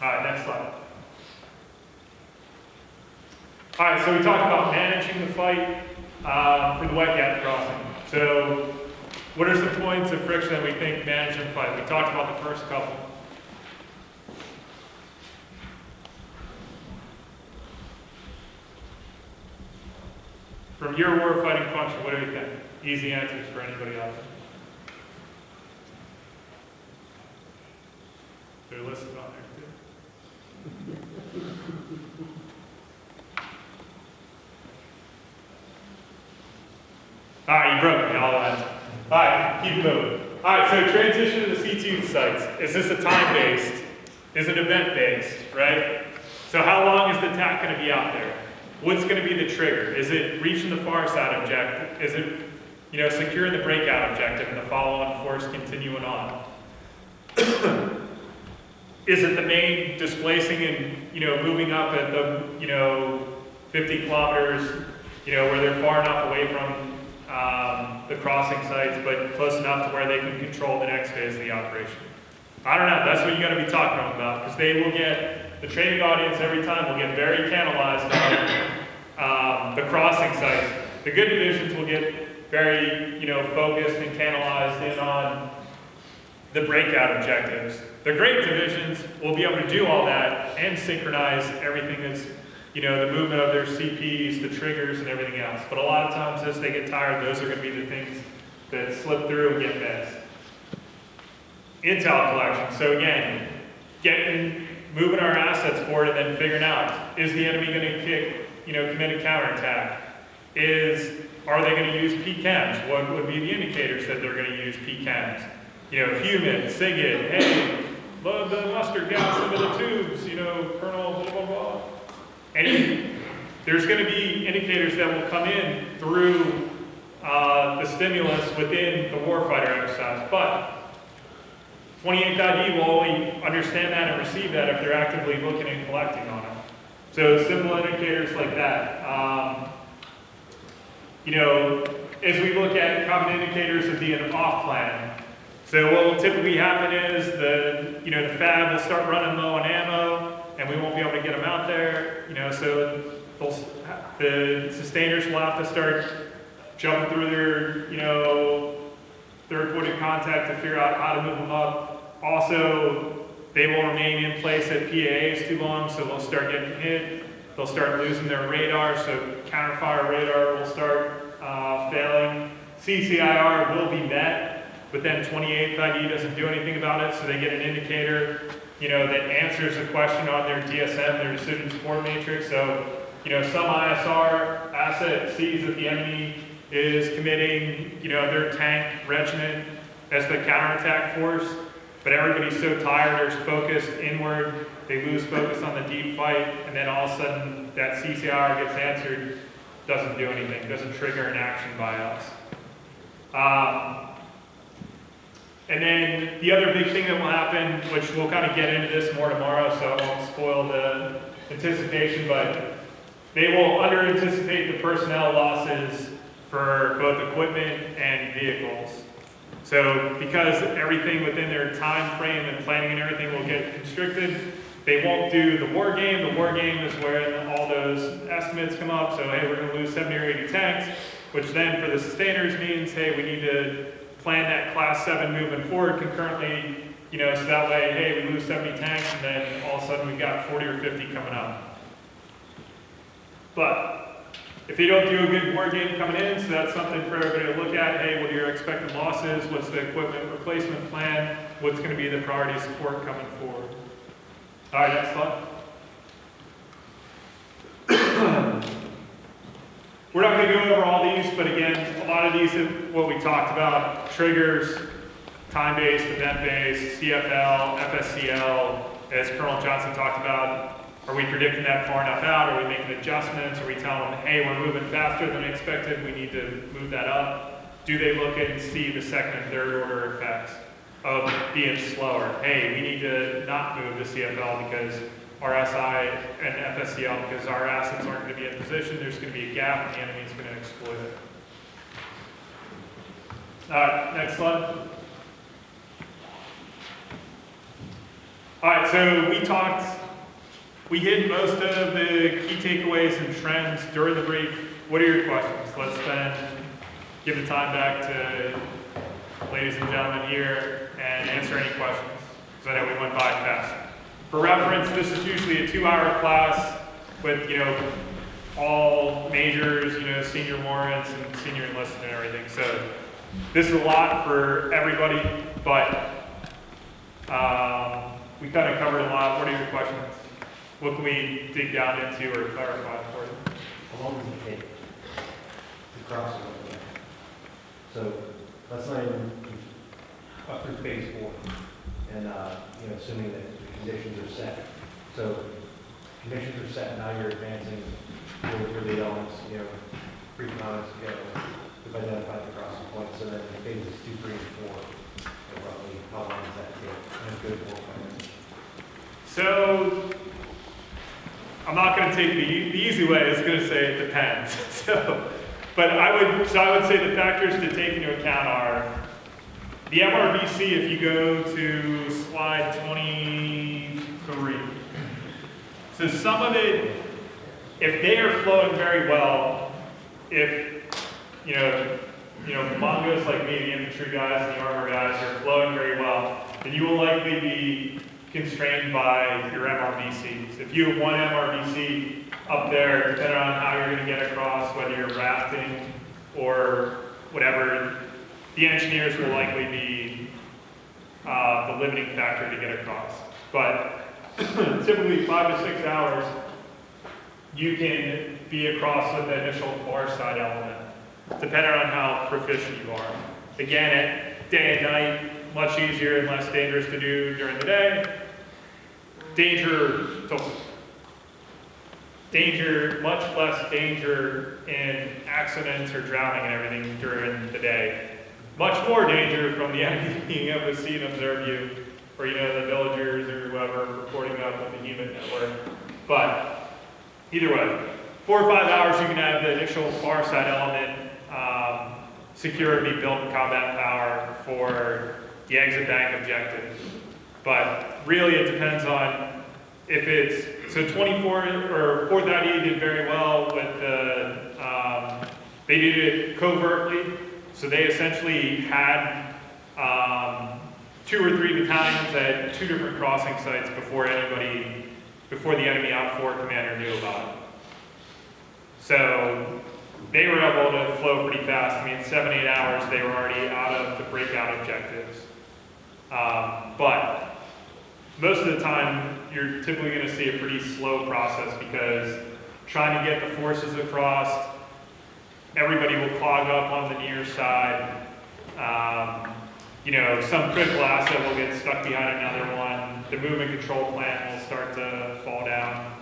All right, next slide. All right, so we talked about managing the fight for the wet gap crossing. So what are some points of friction that we think managing the fight? We talked about the first couple. From your warfighting function, what do you think? Easy answers for anybody out there. They're listed on there too. All right, you broke me, all that. All right, keep moving. All right, so transition to the C2 sites. Is this a time-based? Is it event-based, right? So how long is the TAC going to be out there? What's going to be the trigger? Is it reaching the far side objective? Is it, securing the breakout objective and the follow-on force continuing on? Is it the main displacing and, moving up at the, 50 kilometers, where they're far enough away from the crossing sites, but close enough to where they can control the next phase of the operation? I don't know, that's what you gotta be talking about, because they will get, the training audience every time will get very canalized on the crossing sites. The good divisions will get very, focused and canalized in on the breakout objectives. The great divisions will be able to do all that and synchronize everything that's the movement of their CPs, the triggers and everything else. But a lot of times as they get tired, those are gonna be the things that slip through and get missed. Intel collection, so again, moving our assets forward and then figuring out, is the enemy gonna commit a counterattack? Are they gonna use PChems? What would be the indicators that they're gonna use PChems? Human, SIGIT, hey, load the mustard gas into the tubes, Colonel, blah, blah, blah. And there's gonna be indicators that will come in through the stimulus within the warfighter exercise. But 28.E will only understand that and receive that if they're actively looking and collecting on it. So simple indicators like that. As we look at common indicators of being off plan, so what will typically happen is the fab will start running low on ammo, and we won't be able to get them out there. So the sustainers will have to start jumping through their third point of contact to figure out how to move them up. Also, they will remain in place at PAAs too long, so they'll start getting hit. They'll start losing their radar, so counterfire radar will start failing. CCIR will be met, but then 28.E doesn't do anything about it, so they get an indicator, that answers a question on their DSM, their decision support matrix. So, some ISR asset sees that the enemy is committing, their tank regiment as the counterattack force, but everybody's so tired, they're focused inward, they lose focus on the deep fight, and then all of a sudden that CCR gets answered, doesn't do anything, doesn't trigger an action by us. And then the other big thing that will happen, which we'll kind of get into this more tomorrow, so I won't spoil the anticipation, but they will under-anticipate the personnel losses for both equipment and vehicles. So because everything within their time frame and planning and everything will get constricted, they won't do the war game. The war game is where all those estimates come up. So, hey, we're going to lose 70 or 80 tanks, which then for the sustainers means, hey, we need to plan that class 7 moving forward concurrently, so that way, hey, we lose 70 tanks, and then all of a sudden we've got 40 or 50 coming up. But if you don't do a good war game coming in, so that's something for everybody to look at. Hey, what are your expected losses? What's the equipment replacement plan? What's going to be the priority support coming forward? All right, next slide. We're not going to go over all these, but again, a lot of these, what we talked about, triggers, time-based, event-based, CFL, FSCL, as Colonel Johnson talked about, are we predicting that far enough out? Are we making adjustments? Are we telling them, hey, we're moving faster than expected, we need to move that up? Do they look and see the second and third order effects of being slower? Hey, we need to not move the CFL because RSI and FSCL, because our assets aren't going to be in position, there's going to be a gap and the enemy's going to exploit it. Next slide. All right, so we hit most of the key takeaways and trends during the brief. What are your questions? Let's then give the time back to ladies and gentlemen here and answer any questions, because I know we went by fast. For reference, this is usually a 2-hour class with, all majors, senior warrants and senior enlisted and everything. So this is a lot for everybody, but we kind of covered a lot. What are your questions? What can we dig down into or clarify for you? How long does it take to cross the wetland? So let's say up through phase 4, and assuming that the conditions are set. So conditions are set, now you're advancing with the elements, pre-cons, we've identified the crossing points, so then in phases 2, 3, and 4, roughly how long does that take? And good warfighters. So I'm not going to take the easy way. It's going to say it depends. But I would say the factors to take into account are the MRBC. If you go to slide 23, so some of it, if they are flowing very well, if Mongos like me, the infantry guys and the armor guys are flowing very well, then you will likely be constrained by your MRBCs. If you have one MRBC up there, depending on how you're gonna get across, whether you're rafting or whatever, the engineers will likely be the limiting factor to get across. But typically 5 to 6 hours, you can be across with the initial far side element, depending on how proficient you are. Again, at day and night, much easier and less dangerous to do during the day. Much less danger in accidents or drowning and everything during the day. Much more danger from the enemy being able to see and observe you, or the villagers or whoever reporting up with the human network. But either way, 4 or 5 hours you can have the initial far side element secure, be built in combat power for the exit bank objective. But really it depends on if it's, so 24 or 4th ID did very well with the, they did it covertly. So they essentially had 2 or 3 battalions at 2 different crossing sites before the enemy out-forward commander knew about it. So they were able to flow pretty fast. I mean, 7-8 hours, they were already out of the breakout objectives. But most of the time, you're typically going to see a pretty slow process because trying to get the forces across, everybody will clog up on the near side. Some critical asset will get stuck behind another one. The movement control plant will start to fall down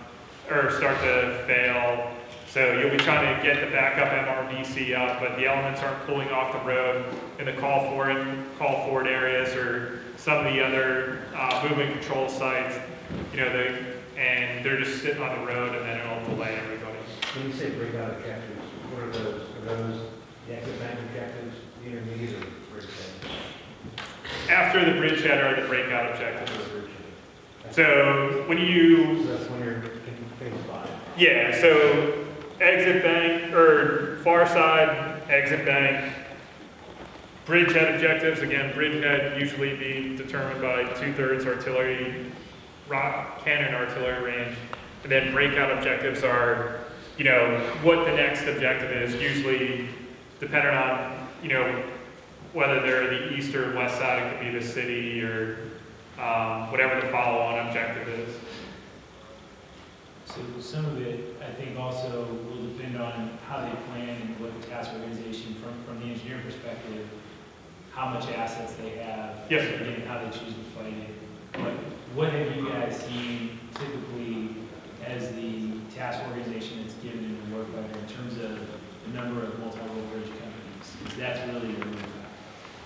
or start to fail. So you'll be trying to get the backup MRVC up, but the elements aren't pulling off the road in the call forward areas or some of the other movement control sites. And they're just sitting on the road, and then it'll delay everybody. When you say breakout objectives, what are those? Are those the exit bank objectives, the intermediate, or bridgehead? After the bridgehead are the breakout objectives. Bridgehead. So when you, So that's when you're in phase 5. yeah, so exit bank, or far side, exit bank, bridgehead objectives, again, bridgehead usually be determined by 2/3 artillery, rock cannon artillery range, and then breakout objectives are, what the next objective is, usually depending on, whether they're the east or west side, it could be the city or whatever the follow-on objective is. So some of it, I think, also will depend on how they plan and what the task organization, from the engineer perspective, how much assets they have. Yes. And how they choose to fight it. But what have you guys seen typically as the task organization that's given in the warfighter in terms of the number of multi-role bridge companies? Because that's really the limit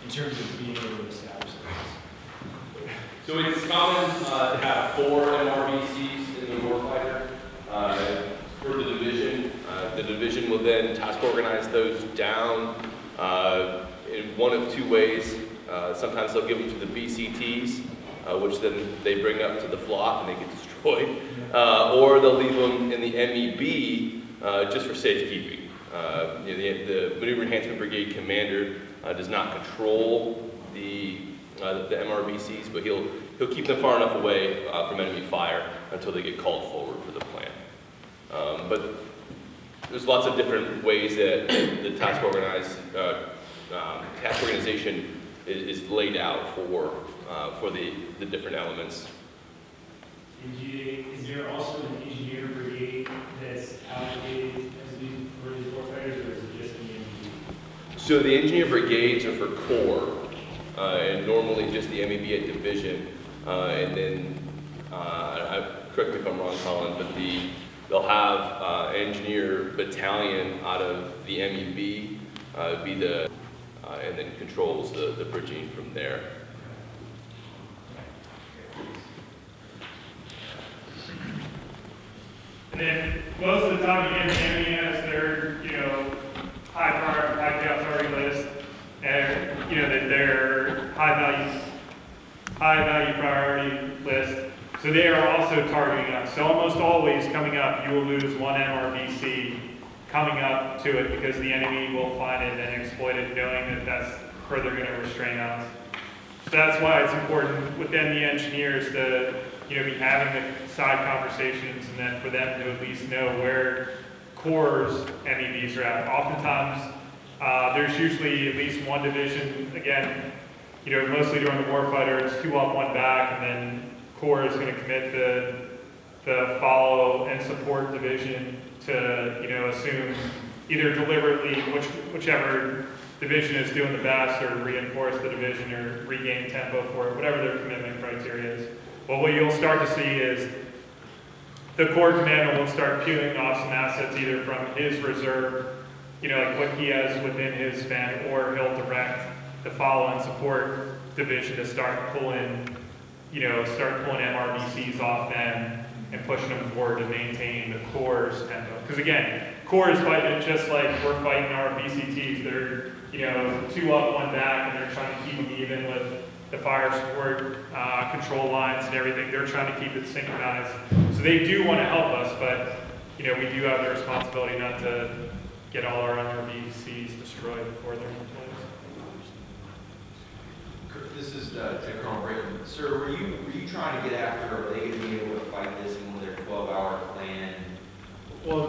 in terms of being able to establish those. So it's common to have 4 MRVCs in the warfighter for the division. The division will then task organize those down in one of 2 ways. Sometimes they'll give them to the BCTs, which then they bring up to the flock and they get destroyed. Or they'll leave them in the MEB just for safekeeping. The Maneuver Enhancement Brigade commander does not control the MRVCs, but he'll keep them far enough away from enemy fire until they get called forward for the plan. But there's lots of different ways that the task organization is laid out for the different elements. Is there also an engineer brigade that's allocated for these warfighters, or is it just the MEB? So the engineer brigades are for corps, and normally just the MEB at division, and then, correct me if I'm wrong, Colin, but they'll have engineer battalion out of the MEB, and then controls the bridging from there. And then most of the time, the enemy has their, high priority list, and that their high value priority list. So they are also targeting us. So almost always coming up, you will lose 1 MRVC coming up to it because the enemy will find it and exploit it, knowing that that's further going to restrain us. So that's why it's important within the engineers to, be having the side conversations, and then for them to at least know where Corps' MEVs are at. Oftentimes, there's usually at least one division, again, mostly during the warfighter, it's 2 up, 1 back, and then Corps is going to commit the follow and support division to, assume either deliberately whichever division is doing the best, or reinforce the division, or regain tempo for it, whatever their commitment criteria is. Well, what you'll start to see is the Corps commander will start peeling off some assets either from his reserve, like what he has within his span, or he'll direct the follow and support division to start pulling MRBCs off them and pushing them forward to maintain the Corps' tempo. Because again, Corps is fighting it just like we're fighting our BCTs. They're 2 up, 1 back, and they're trying to keep them even with the fire support control lines and everything. They're trying to keep it synchronized. So they do want to help us, but we do have the responsibility not to get all our MRBCs destroyed before they're in place. This is to Colonel Britton. Sir, were you trying to get after, are they going to be able to fight this in one of their 12-hour plan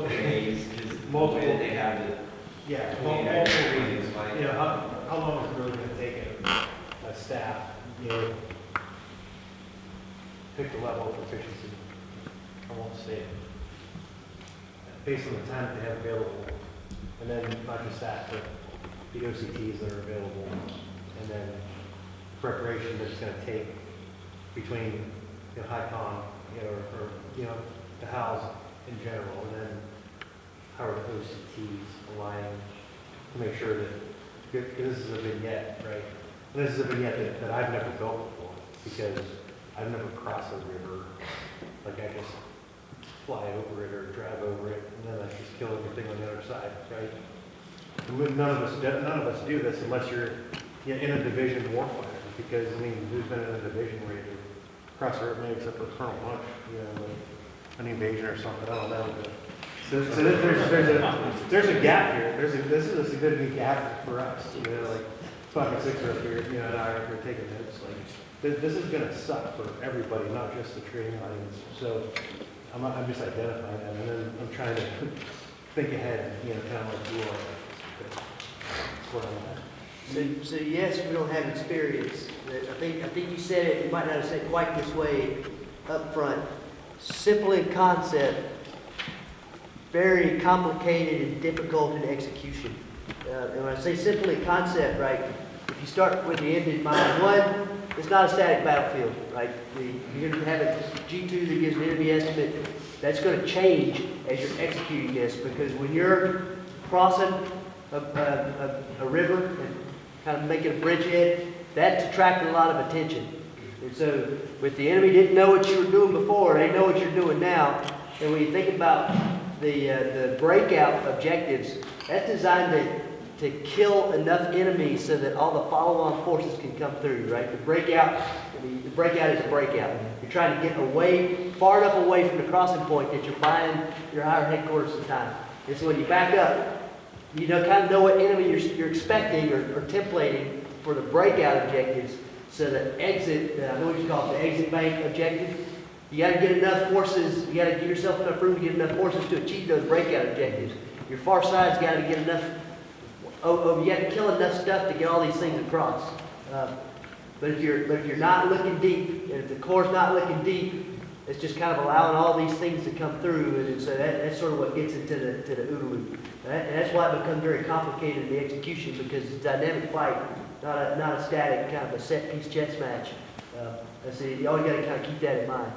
days? Just the way that they have it. Yeah, multiple reasons. how long is it really gonna take a staff, pick the level of efficiency? I won't say it. Based on the time that they have available, and then not just that, but the OCTs that are available, and then preparation that it's gonna take between, HICOM, or the house in general, and then how are the OCTs aligning to make sure that, because this is a vignette, right? And this is a vignette that I've never built before, because I've never crossed a river. Like I just fly over it or drive over it, and then I just kill everything on the other side, right? And none of us do this unless you're in a division warfighter, because who's been in a division where you cross a river, maybe except for Colonel Bunch, an invasion or something, I don't know. But, so there's a gap here. This is a significant gap for us. Like fucking six up here, and I are taking notes. Like this is gonna suck for everybody, not just the training audience. So I'm just identifying them, and then I'm trying to think ahead, kind of like you are. That's where I'm at. So yes, we don't have experience. I think you said it, you might not have said it quite this way up front. Simple in concept, very complicated and difficult in execution. And when I say simple in concept, right, if you start with the end in mind, one, it's not a static battlefield, right? You're going to have a G2 that gives an enemy estimate. That's going to change as you're executing this, because when you're crossing a river and kind of making a bridgehead, that's attracting a lot of attention. And so, with the enemy didn't know what you were doing before, they know what you're doing now. And when you think about the breakout objectives, that's designed to kill enough enemies so that all the follow-on forces can come through, right? The breakout is a breakout. You're trying to get away, far enough away from the crossing point that you're buying your higher headquarters some time. And so when you back up, you kind of know what enemy you're expecting or templating for the breakout objectives. So the exit, what you call it, the exit bank objective, you got to get enough forces, you got to give yourself enough room to get enough forces to achieve those breakout objectives. Your far side's got to get enough, you got to kill enough stuff to get all these things across. But if you're not looking deep, and if the Corps' not looking deep, it's just kind of allowing all these things to come through, and so that's sort of what gets into the OODA loop. And that's why it becomes very complicated in the execution, because it's a dynamic fight, not a static kind of a set piece chess match. So you always got to kind of keep that in mind.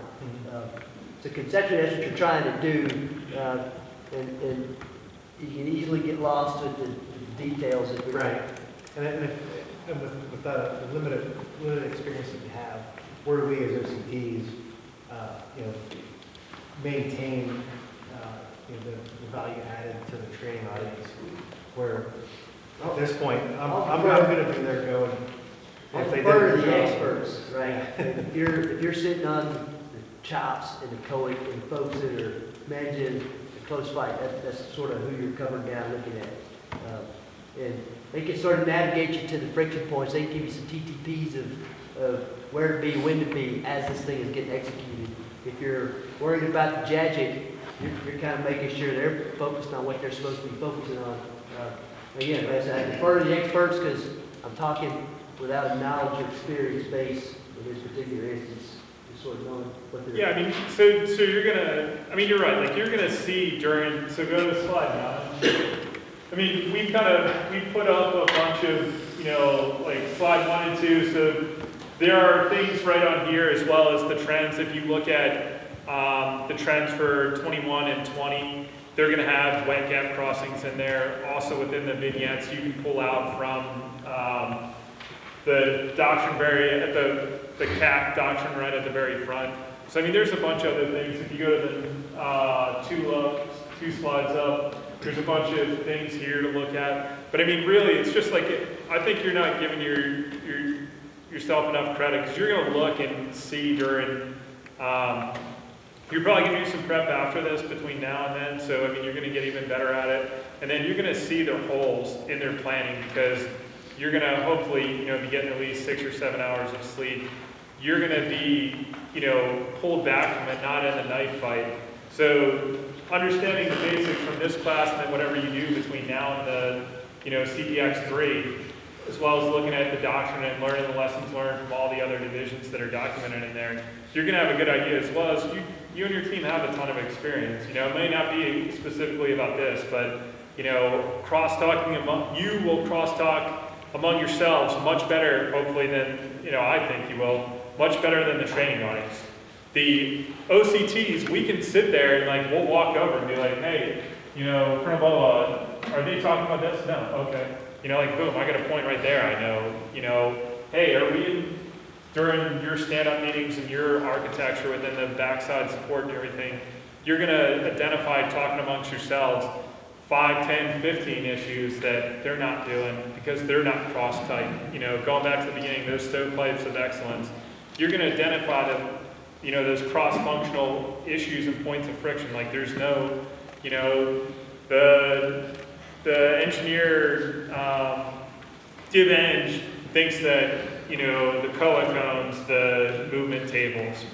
So conceptually, that's what you're trying to do, and you can easily get lost with the details of it. Right. And with the limited experience that we have, where do we as OCTs, maintain the value added to the training audience? Where at this point, I'm going to be there going. I prefer the experts, right? If you're sitting on the chops and the COIC and the folks that are managing the close fight, that's sort of who you're covering down looking at. And they can sort of navigate you to the friction points. They can give you some TTPs of where to be, when to be, as this thing is getting executed. If you're worried about the JAGIC, you're kind of making sure they're focused on what they're supposed to be focusing on. Again, as I defer to the experts, because I'm talking without a knowledge or experience base in this particular instance, just sort of knowing what they're. Yeah, I mean, so you're gonna, I mean, you're right, like, you're gonna see during, so go to the slide now. I mean, we put up a bunch of, you know, like slide 1 and 2, so there are things right on here as well as the trends. If you look at the trends for 21 and 20, they're gonna have wet gap crossings in there. Also within the vignettes, you can pull out from the doctrine at the CAP doctrine right at the very front. So I mean, there's a bunch of other things. If you go to the two slides up, there's a bunch of things here to look at. But I mean, really, it's just like, I think you're not giving yourself enough credit, because you're going to look and see during, you're probably going to do some prep after this between now and then. So I mean, you're going to get even better at it. And then you're going to see their holes in their planning, because you're going to hopefully, you know, be getting at least 6 or 7 hours of sleep. You're going to be, you know, pulled back from it, not in a knife fight. So understanding the basics from this class and then whatever you do between now and the, you know, CPX 3, as well as looking at the doctrine and learning the lessons learned from all the other divisions that are documented in there, you're going to have a good idea, as well as you and your team have a ton of experience. You know, it may not be specifically about this, but, you know, you will cross-talk among yourselves much better, hopefully, than, you know, I think you will, much better than the training audience. The OCTs, we can sit there and like, we'll walk over and be like, hey, you know, Colonel Boa, are they talking about this? No, okay. You know, like, boom, I got a point right there, I know. You know, hey, are we during your stand-up meetings and your architecture within the backside support and everything, you're gonna identify, talking amongst yourselves, 5, 10, 15 issues that they're not doing because they're not cross-tight. You know, going back to the beginning, those stovepipes of excellence, you're gonna identify them, you know, those cross-functional issues and points of friction. Like, there's no, you know, the engineer, DivEng thinks that, you know, the COA cones, the movement tables,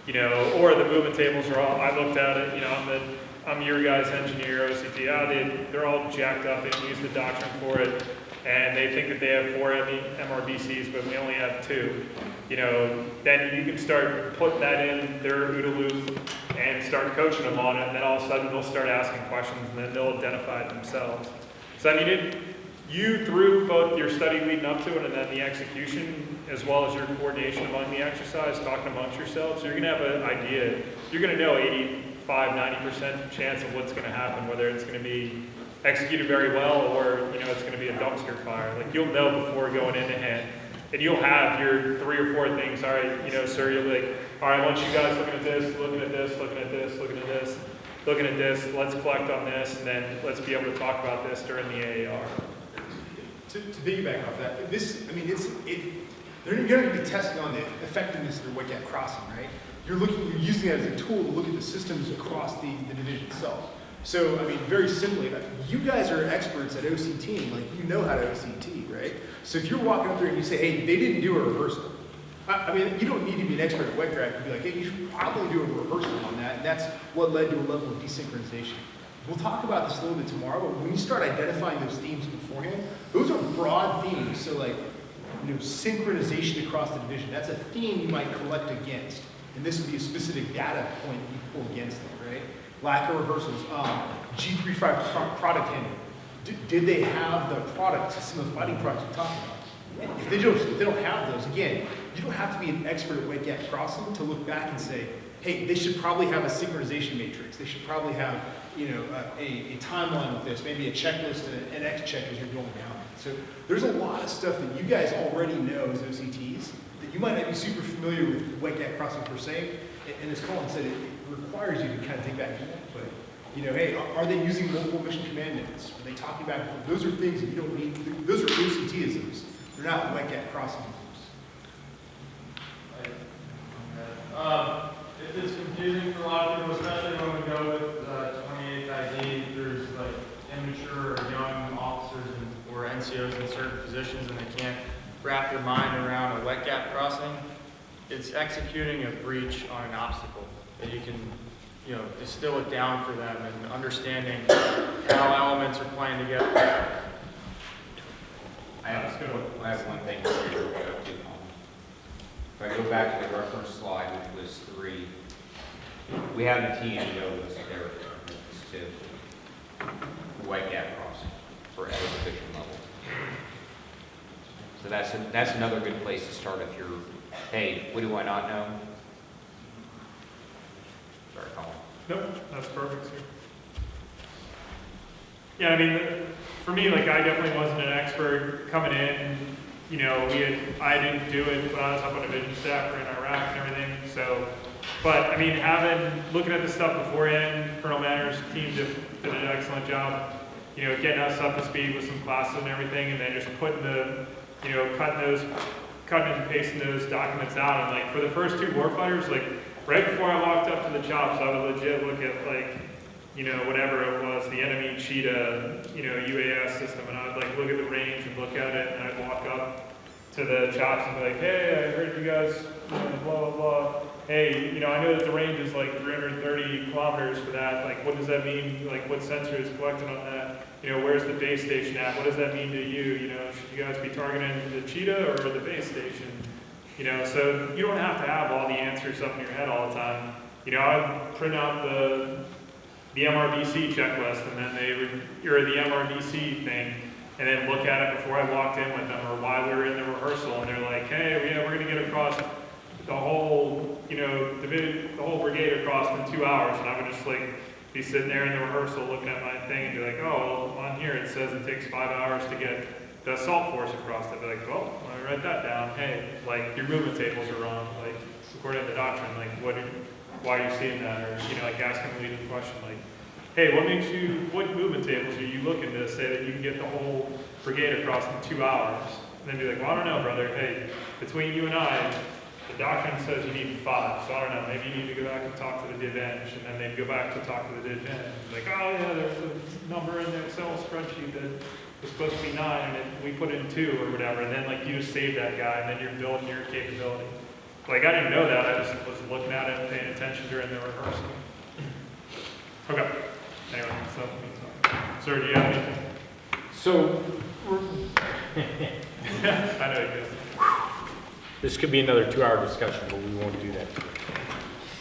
you know, or the movement tables are all, I looked at it, you know, I'm your guy's engineer, OCT, they're all jacked up, they use the doctrine for it, and they think that they have 4 MRBCs, but we only have 2. You know, then you can start putting that in their OODA loop and start coaching them on it, and then all of a sudden they'll start asking questions, and then they'll identify it themselves. So I mean, you through both your study leading up to it and then the execution, as well as your coordination among the exercise, talking amongst yourselves, you're gonna have an idea. You're gonna know 85–90% chance of what's gonna happen, whether it's gonna be executed very well or, you know, it's gonna be a dumpster fire. Like, you'll know before going into hand. And you'll have your 3 or 4 things. All right, you know, sir, you'll be like, all right, I want you guys looking at this, looking at this, looking at this, looking at this, looking at this, let's collect on this, and then let's be able to talk about this during the AAR. To piggyback off that, they're going to be testing on the effectiveness of their wet gap crossing, right? You're using it as a tool to look at the systems across the division itself. So, I mean, very simply, you guys are experts at OCT, like, you know how to OCT, right? So if you're walking up there and you say, hey, they didn't do a rehearsal. I mean, you don't need to be an expert at wet gap to be like, hey, you should probably do a rehearsal on that. And that's what led to a level of desynchronization. We'll talk about this a little bit tomorrow, but when you start identifying those themes beforehand, those are broad themes. So like, you know, synchronization across the division, that's a theme you might collect against. And this would be a specific data point that you pull against it, right? Lack of rehearsals. G35 product handling. Did they have the products, some of the fighting products we're talking about? If they don't have those, again, you don't have to be an expert at wet gap crossing to look back and say, hey, they should probably have a synchronization matrix. They should probably have, you know, a timeline with this, maybe a checklist and an X check as you're going down. So there's a lot of stuff that you guys already know as OCTs that you might not be super familiar with wet gap crossing per se. And as Colin said, it requires you to kind of think back to that. But, you know, hey, are they using multiple mission command minutes? Are they talking back and forth? Those are things that you don't need. Those are OCT-isms. They're not wet gap crossing isms. If it's confusing for a lot of people, especially when we go with 28th ID, there's like immature or young officers or NCOs wrap your mind around a wet gap crossing, it's executing a breach on an obstacle that you can, distill it down for them and understanding how elements are playing together. I have one thing for you to go to. If I go back to the reference slide, which was 3, we have the TNO list there to wet gap crossing for elevation level. So that's another good place to start if you're, hey, what do I not know? Sorry, Colin. Nope, that's perfect, sir. Yeah, I mean, for me, like, I definitely wasn't an expert coming in. You know, I didn't do it when I was up on division staff or in Iraq and everything, so. But, I mean, looking at the stuff beforehand, Colonel Manners' team did an excellent job, getting us up to speed with some classes and everything, and then just putting cutting and pasting those documents out. And, like, for the first 2 warfighters, like, right before I walked up to the chops, I would legit look at, like, whatever it was, the enemy cheetah, UAS system, and I would, like, look at the range and look at it, and I'd walk up to the chops and be like, hey, I heard you guys, blah, blah, blah. Hey, I know that the range is like 330 kilometers for that. Like, what does that mean? Like, what sensor is collected on that? Where's the base station at? What does that mean to you? Should you guys be targeting the cheetah or the base station? So you don't have to have all the answers up in your head all the time. I would print out the MRBC checklist and then or the MRBC thing, and then look at it before I walked in with them or while we were in the rehearsal, and they're like, hey, yeah, we're gonna get across the whole, the whole brigade across in 2 hours, and I would just like be sitting there in the rehearsal looking at my thing and be like, oh, well, on here it says it takes 5 hours to get the assault force across. I'd be like, well, I write that down. Hey, like, your movement tables are wrong. Like, according to the doctrine, like, why are you seeing that? Or, like, asking the leading question, like, hey, what movement tables are you looking to say that you can get the whole brigade across in 2 hours? And then be like, well, I don't know, brother. Hey, between you and I, the doctrine says you need 5, so I don't know, maybe you need to go back and talk to the div eng, and then they'd go back to talk to the div eng. Like, oh yeah, there's a number in the Excel spreadsheet that was supposed to be 9, and we put in 2 or whatever, and then like you just save that guy, and then you're building your capability. Like, I didn't know that, I just was looking at it and paying attention during the rehearsal. Okay, anyway, so, sir, do you have anything? So, I know you guys. this could be another 2-hour discussion, but we won't do that.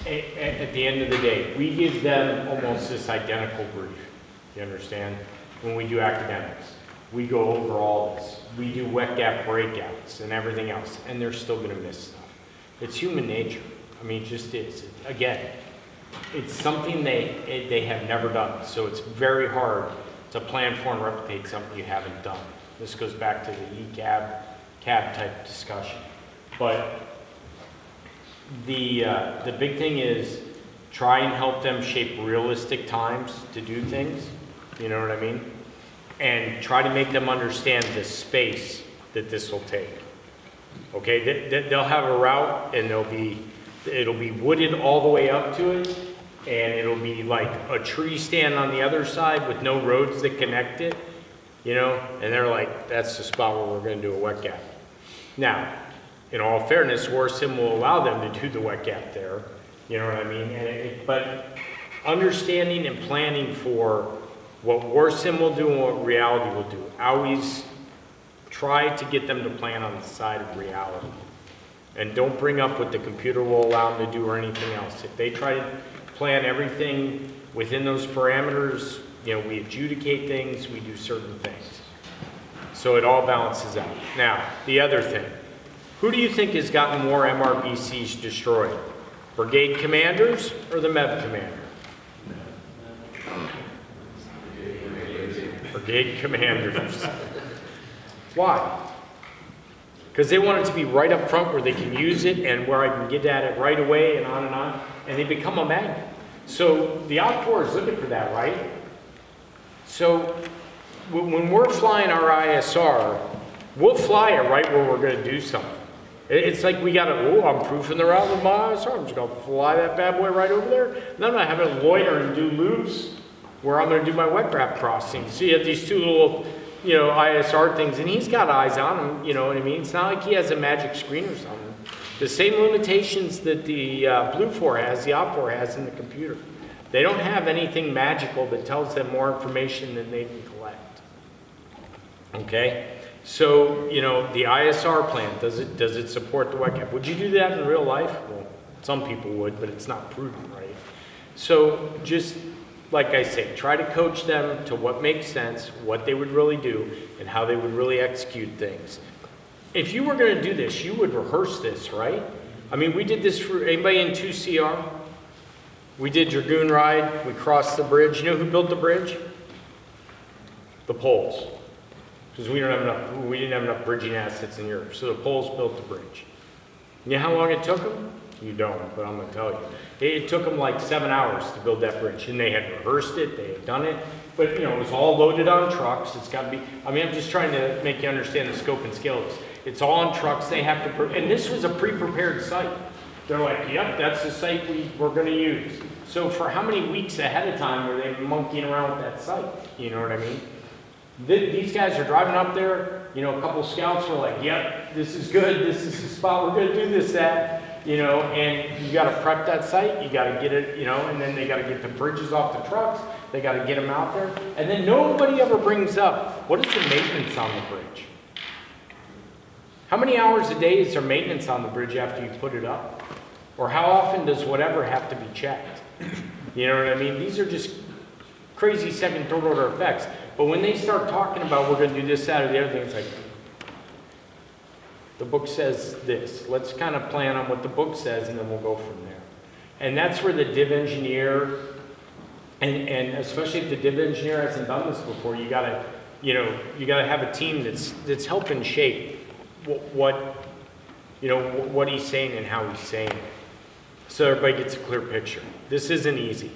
At the end of the day, we give them almost this identical brief, you understand? When we do academics, we go over all this. We do wet gap breakouts and everything else, and they're still gonna miss stuff. It's human nature. I mean, it just is. Again, it's something they have never done, so it's very hard to plan for and replicate something you haven't done. This goes back to the CAB type discussion. But the big thing is try and help them shape realistic times to do things, you know what I mean? And try to make them understand the space that this will take. Okay, they'll have a route and it'll be wooded all the way up to it, and it'll be like a tree stand on the other side with no roads that connect it, and they're like, that's the spot where we're gonna do a wet gap. Now, in all fairness, WARSIM will allow them to do the wet gap there, you know what I mean? But understanding and planning for what WARSIM will do and what reality will do. Always try to get them to plan on the side of reality. And don't bring up what the computer will allow them to do or anything else. If they try to plan everything within those parameters, we adjudicate things, we do certain things. So it all balances out. Now, the other thing. Who do you think has gotten more MRBCs destroyed? Brigade commanders or the MEV commander? Brigade commanders. Why? Because they want it to be right up front where they can use it and where I can get at it right away and on, and they become a magnet. So the OPFOR is looking for that, right? So when we're flying our ISR, we'll fly it right where we're going to do something. It's like we got to, I'm proofing the route with my ISR. I'm just going to fly that bad boy right over there. Then I'm not having to loiter and do loops where I'm going to do my wet gap crossing. So you have these two little ISR things, and he's got eyes on him, you know what I mean? It's not like he has a magic screen or something. The same limitations that the Blue 4 has, the Op 4 has in the computer. They don't have anything magical that tells them more information than they can collect. Okay? So, the ISR plan, does it support the wet gap? Would you do that in real life? Well, some people would, but it's not prudent, right? So just like I say, try to coach them to what makes sense, what they would really do, and how they would really execute things. If you were going to do this, you would rehearse this, right? I mean, we did this for anybody in 2CR? We did Dragoon Ride, we crossed the bridge. You know who built the bridge? The Poles. Because we didn't have enough bridging assets in Europe. So the Poles built the bridge. You know how long it took them? You don't, but I'm going to tell you. It took them like 7 hours to build that bridge. And they had rehearsed it, they had done it. But, it was all loaded on trucks. It's got to be, I'm just trying to make you understand the scope and scale of this. It's all on trucks. They have to, and this was a pre-prepared site. They're like, yep, that's the site we're going to use. So for how many weeks ahead of time were they monkeying around with that site? You know what I mean? These guys are driving up there, a couple of scouts were like, yep, this is good, this is the spot, we're going to do this at, and you got to prep that site, you got to get it, and then they got to get the bridges off the trucks, they got to get them out there, and then nobody ever brings up, what is the maintenance on the bridge? How many hours a day is there maintenance on the bridge after you put it up? Or how often does whatever have to be checked? You know what I mean? These are just crazy second, third order effects. But when they start talking about we're going to do this, that, or the other thing, it's like, the book says this. Let's kind of plan on what the book says, and then we'll go from there. And that's where the div engineer, and especially if the div engineer hasn't done this before, you gotta have a team that's helping shape what he's saying and how he's saying it, so everybody gets a clear picture. This isn't easy.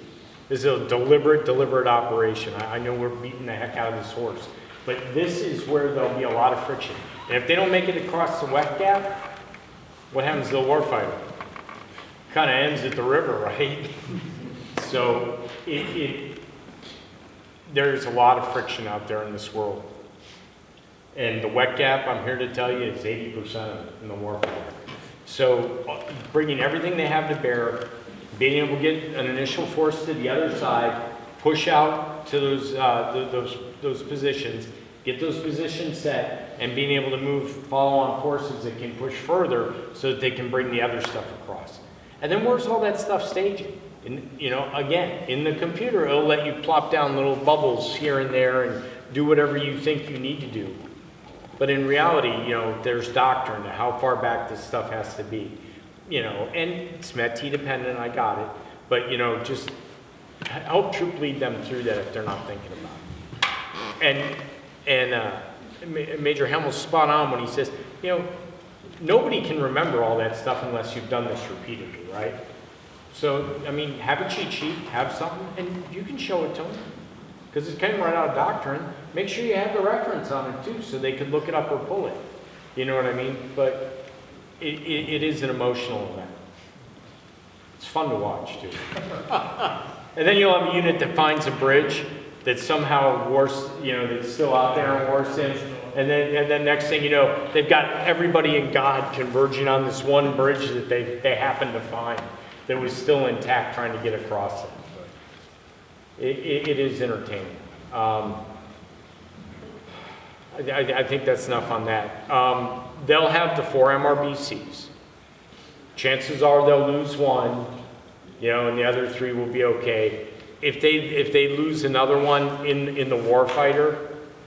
This is a deliberate operation. I know we're beating the heck out of this horse, but this is where there'll be a lot of friction. And if they don't make it across the wet gap, what happens to the warfighter? Kind of ends at the river, right? So there's a lot of friction out there in this world. And the wet gap, I'm here to tell you, is 80% of it in the warfighter. So bringing everything they have to bear, being able to get an initial force to the other side, push out to those positions, get those positions set, and being able to move follow-on forces that can push further so that they can bring the other stuff across. And then where's all that stuff staging? Again, in the computer, it'll let you plop down little bubbles here and there and do whatever you think you need to do. But in reality, there's doctrine to how far back this stuff has to be. And it's MET dependent, I got it. But, just help troop lead them through that if they're not thinking about it. And Major Hamill's spot on when he says, nobody can remember all that stuff unless you've done this repeatedly, right? So, have a cheat sheet, have something, and you can show it to them. Because it came right out of doctrine. Make sure you have the reference on it too, so they could look it up or pull it. You know what I mean? But it is an emotional event. It's fun to watch too. And then you'll have a unit that finds a bridge that's somehow worse, that's still out there and worse in. And then next thing you know, they've got everybody in God converging on this one bridge that they happen to find that was still intact, trying to get across it. It is entertaining. I think that's enough on that. They'll have the 4 MRBCs. Chances are they'll lose one, and the other 3 will be okay. If they lose another one in the warfighter,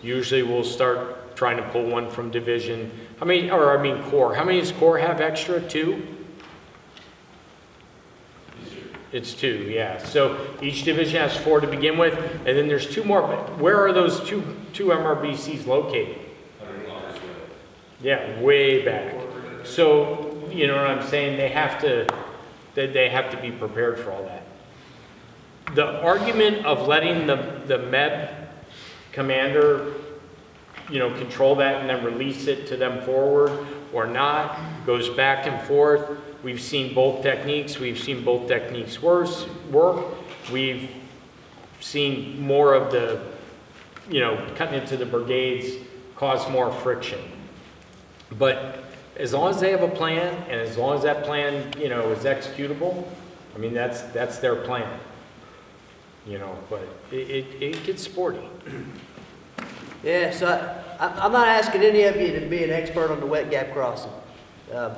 usually we'll start trying to pull one from division. Corps. How many does Corps have extra? 2? It's 2, yeah. So each division has 4 to begin with, and then there's 2 more. But where are those two MRBCs located? Yeah, way back. So you know what I'm saying? They have to be prepared for all that. The argument of letting the MEB commander, control that and then release it to them forward or not goes back and forth. We've seen both techniques. We've seen both techniques work. We've seen more of the cutting into the brigades cause more friction. But as long as they have a plan, and as long as that plan, is executable, I mean, that's their plan. But it gets sporty. Yeah, so I'm not asking any of you to be an expert on the wet gap crossing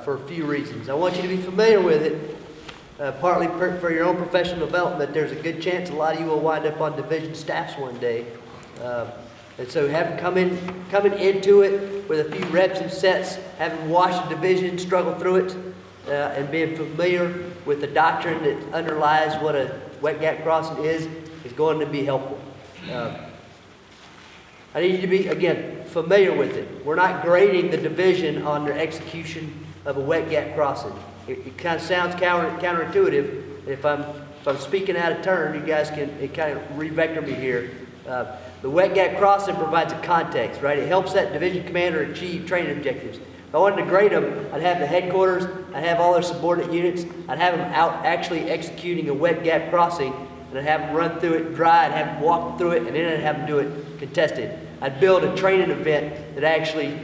for a few reasons. I want you to be familiar with it, partly for your own professional development. There's a good chance a lot of you will wind up on division staffs one day. And so coming into it with a few reps and sets, having watched the division struggle through it, and being familiar with the doctrine that underlies what a wet gap crossing is going to be helpful. I need you to be, again, familiar with it. We're not grading the division on their execution of a wet gap crossing. It kind of sounds counterintuitive. If I'm speaking out of turn, you guys can kind of re-vector me here. The wet gap crossing provides a context, right? It helps that division commander achieve training objectives. If I wanted to grade them, I'd have the headquarters, I'd have all their subordinate units, I'd have them out actually executing a wet gap crossing, and I'd have them run through it dry, I'd have them walk through it, and then I'd have them do it contested. I'd build a training event that actually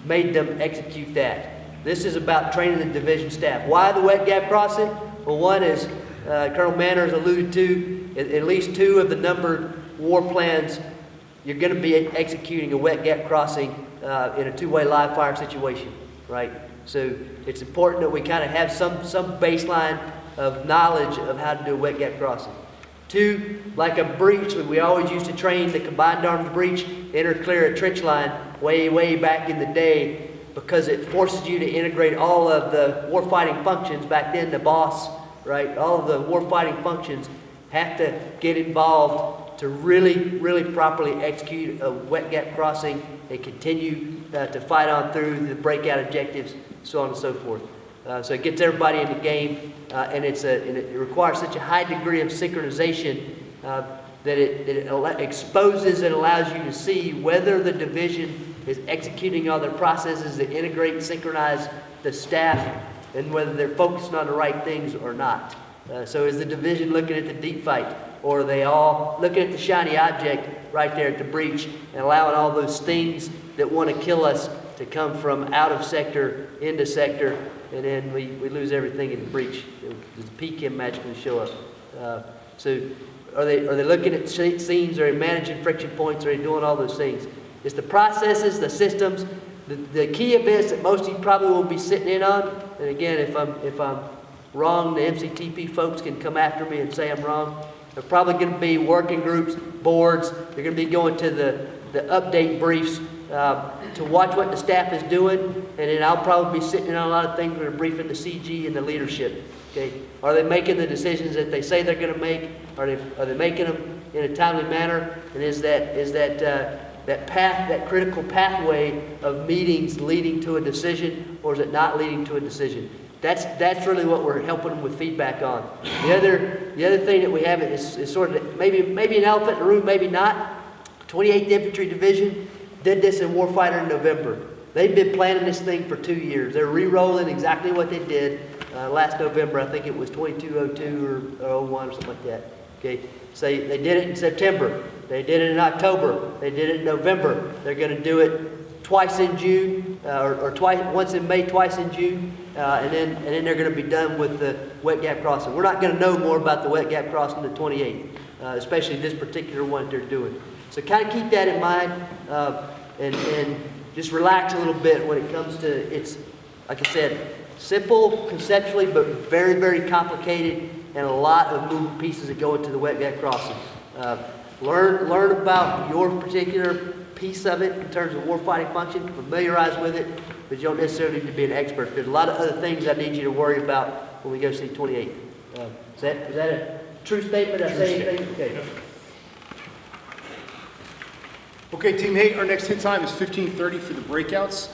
made them execute that. This is about training the division staff. Why the wet gap crossing? Well, one is, Colonel Manners alluded to, at least 2 of the numbered war plans, you're going to be executing a wet gap crossing in a 2-way live fire situation, right? So it's important that we kind of have some baseline of knowledge of how to do a wet gap crossing. 2, like a breach, we always used to train the combined arms breach, enter clear a trench line way back in the day, because it forces you to integrate all of the warfighting functions. Back then, the boss, right? All of the warfighting functions have to get involved to really properly execute a wet gap crossing and continue to fight on through the breakout objectives, so on and so forth. So it gets everybody in the game, and it requires such a high degree of synchronization that it exposes and allows you to see whether the division is executing all their processes that integrate and synchronize the staff, and whether they're focusing on the right things or not. So is the division looking at the deep fight, or are they all looking at the shiny object right there at the breach and allowing all those things that want to kill us to come from out of sector into sector, and then we lose everything in the breach? Does the PChem magically show up? So are they looking at scenes? Are they managing friction points? Are they doing all those things? It's the processes, the systems, the key events that most of you probably will be sitting in on. And again, if I'm wrong, the MCTP folks can come after me and say I'm wrong. They're probably going to be working groups, boards. They're going to be going to the update briefs to watch what the staff is doing, and then I'll probably be sitting in on a lot of things that are briefing the CG and the leadership. Okay, are they making the decisions that they say they're going to make? Are they making them in a timely manner? And is that path, that critical pathway of meetings leading to a decision, or is it not leading to a decision? That's really what we're helping them with feedback on. The other thing that we have is sort of maybe an elephant in the room, maybe not. 28th Infantry Division did this in Warfighter in November. They've been planning this thing for 2 years. They're re-rolling exactly what they did last November. I think it was 2202 or 01 or something like that. Okay, so they did it in September. They did it in October. They did it in November. They're going to do it twice in June, or once in May, twice in June, and then they're going to be done with the wet gap crossing. We're not going to know more about the wet gap crossing the 28th, especially this particular one that they're doing. So kind of keep that in mind, and just relax a little bit when it comes to, it's, like I said, simple conceptually, but very complicated, and a lot of moving pieces that go into the wet gap crossing. Learn about your particular piece of it in terms of warfighting function, familiarize with it, but you don't necessarily need to be an expert. There's a lot of other things I need you to worry about when we go see 28. Is that a true statement? Did I say anything? Okay. Okay, team, hey, our next hit time is 15:30 for the breakouts.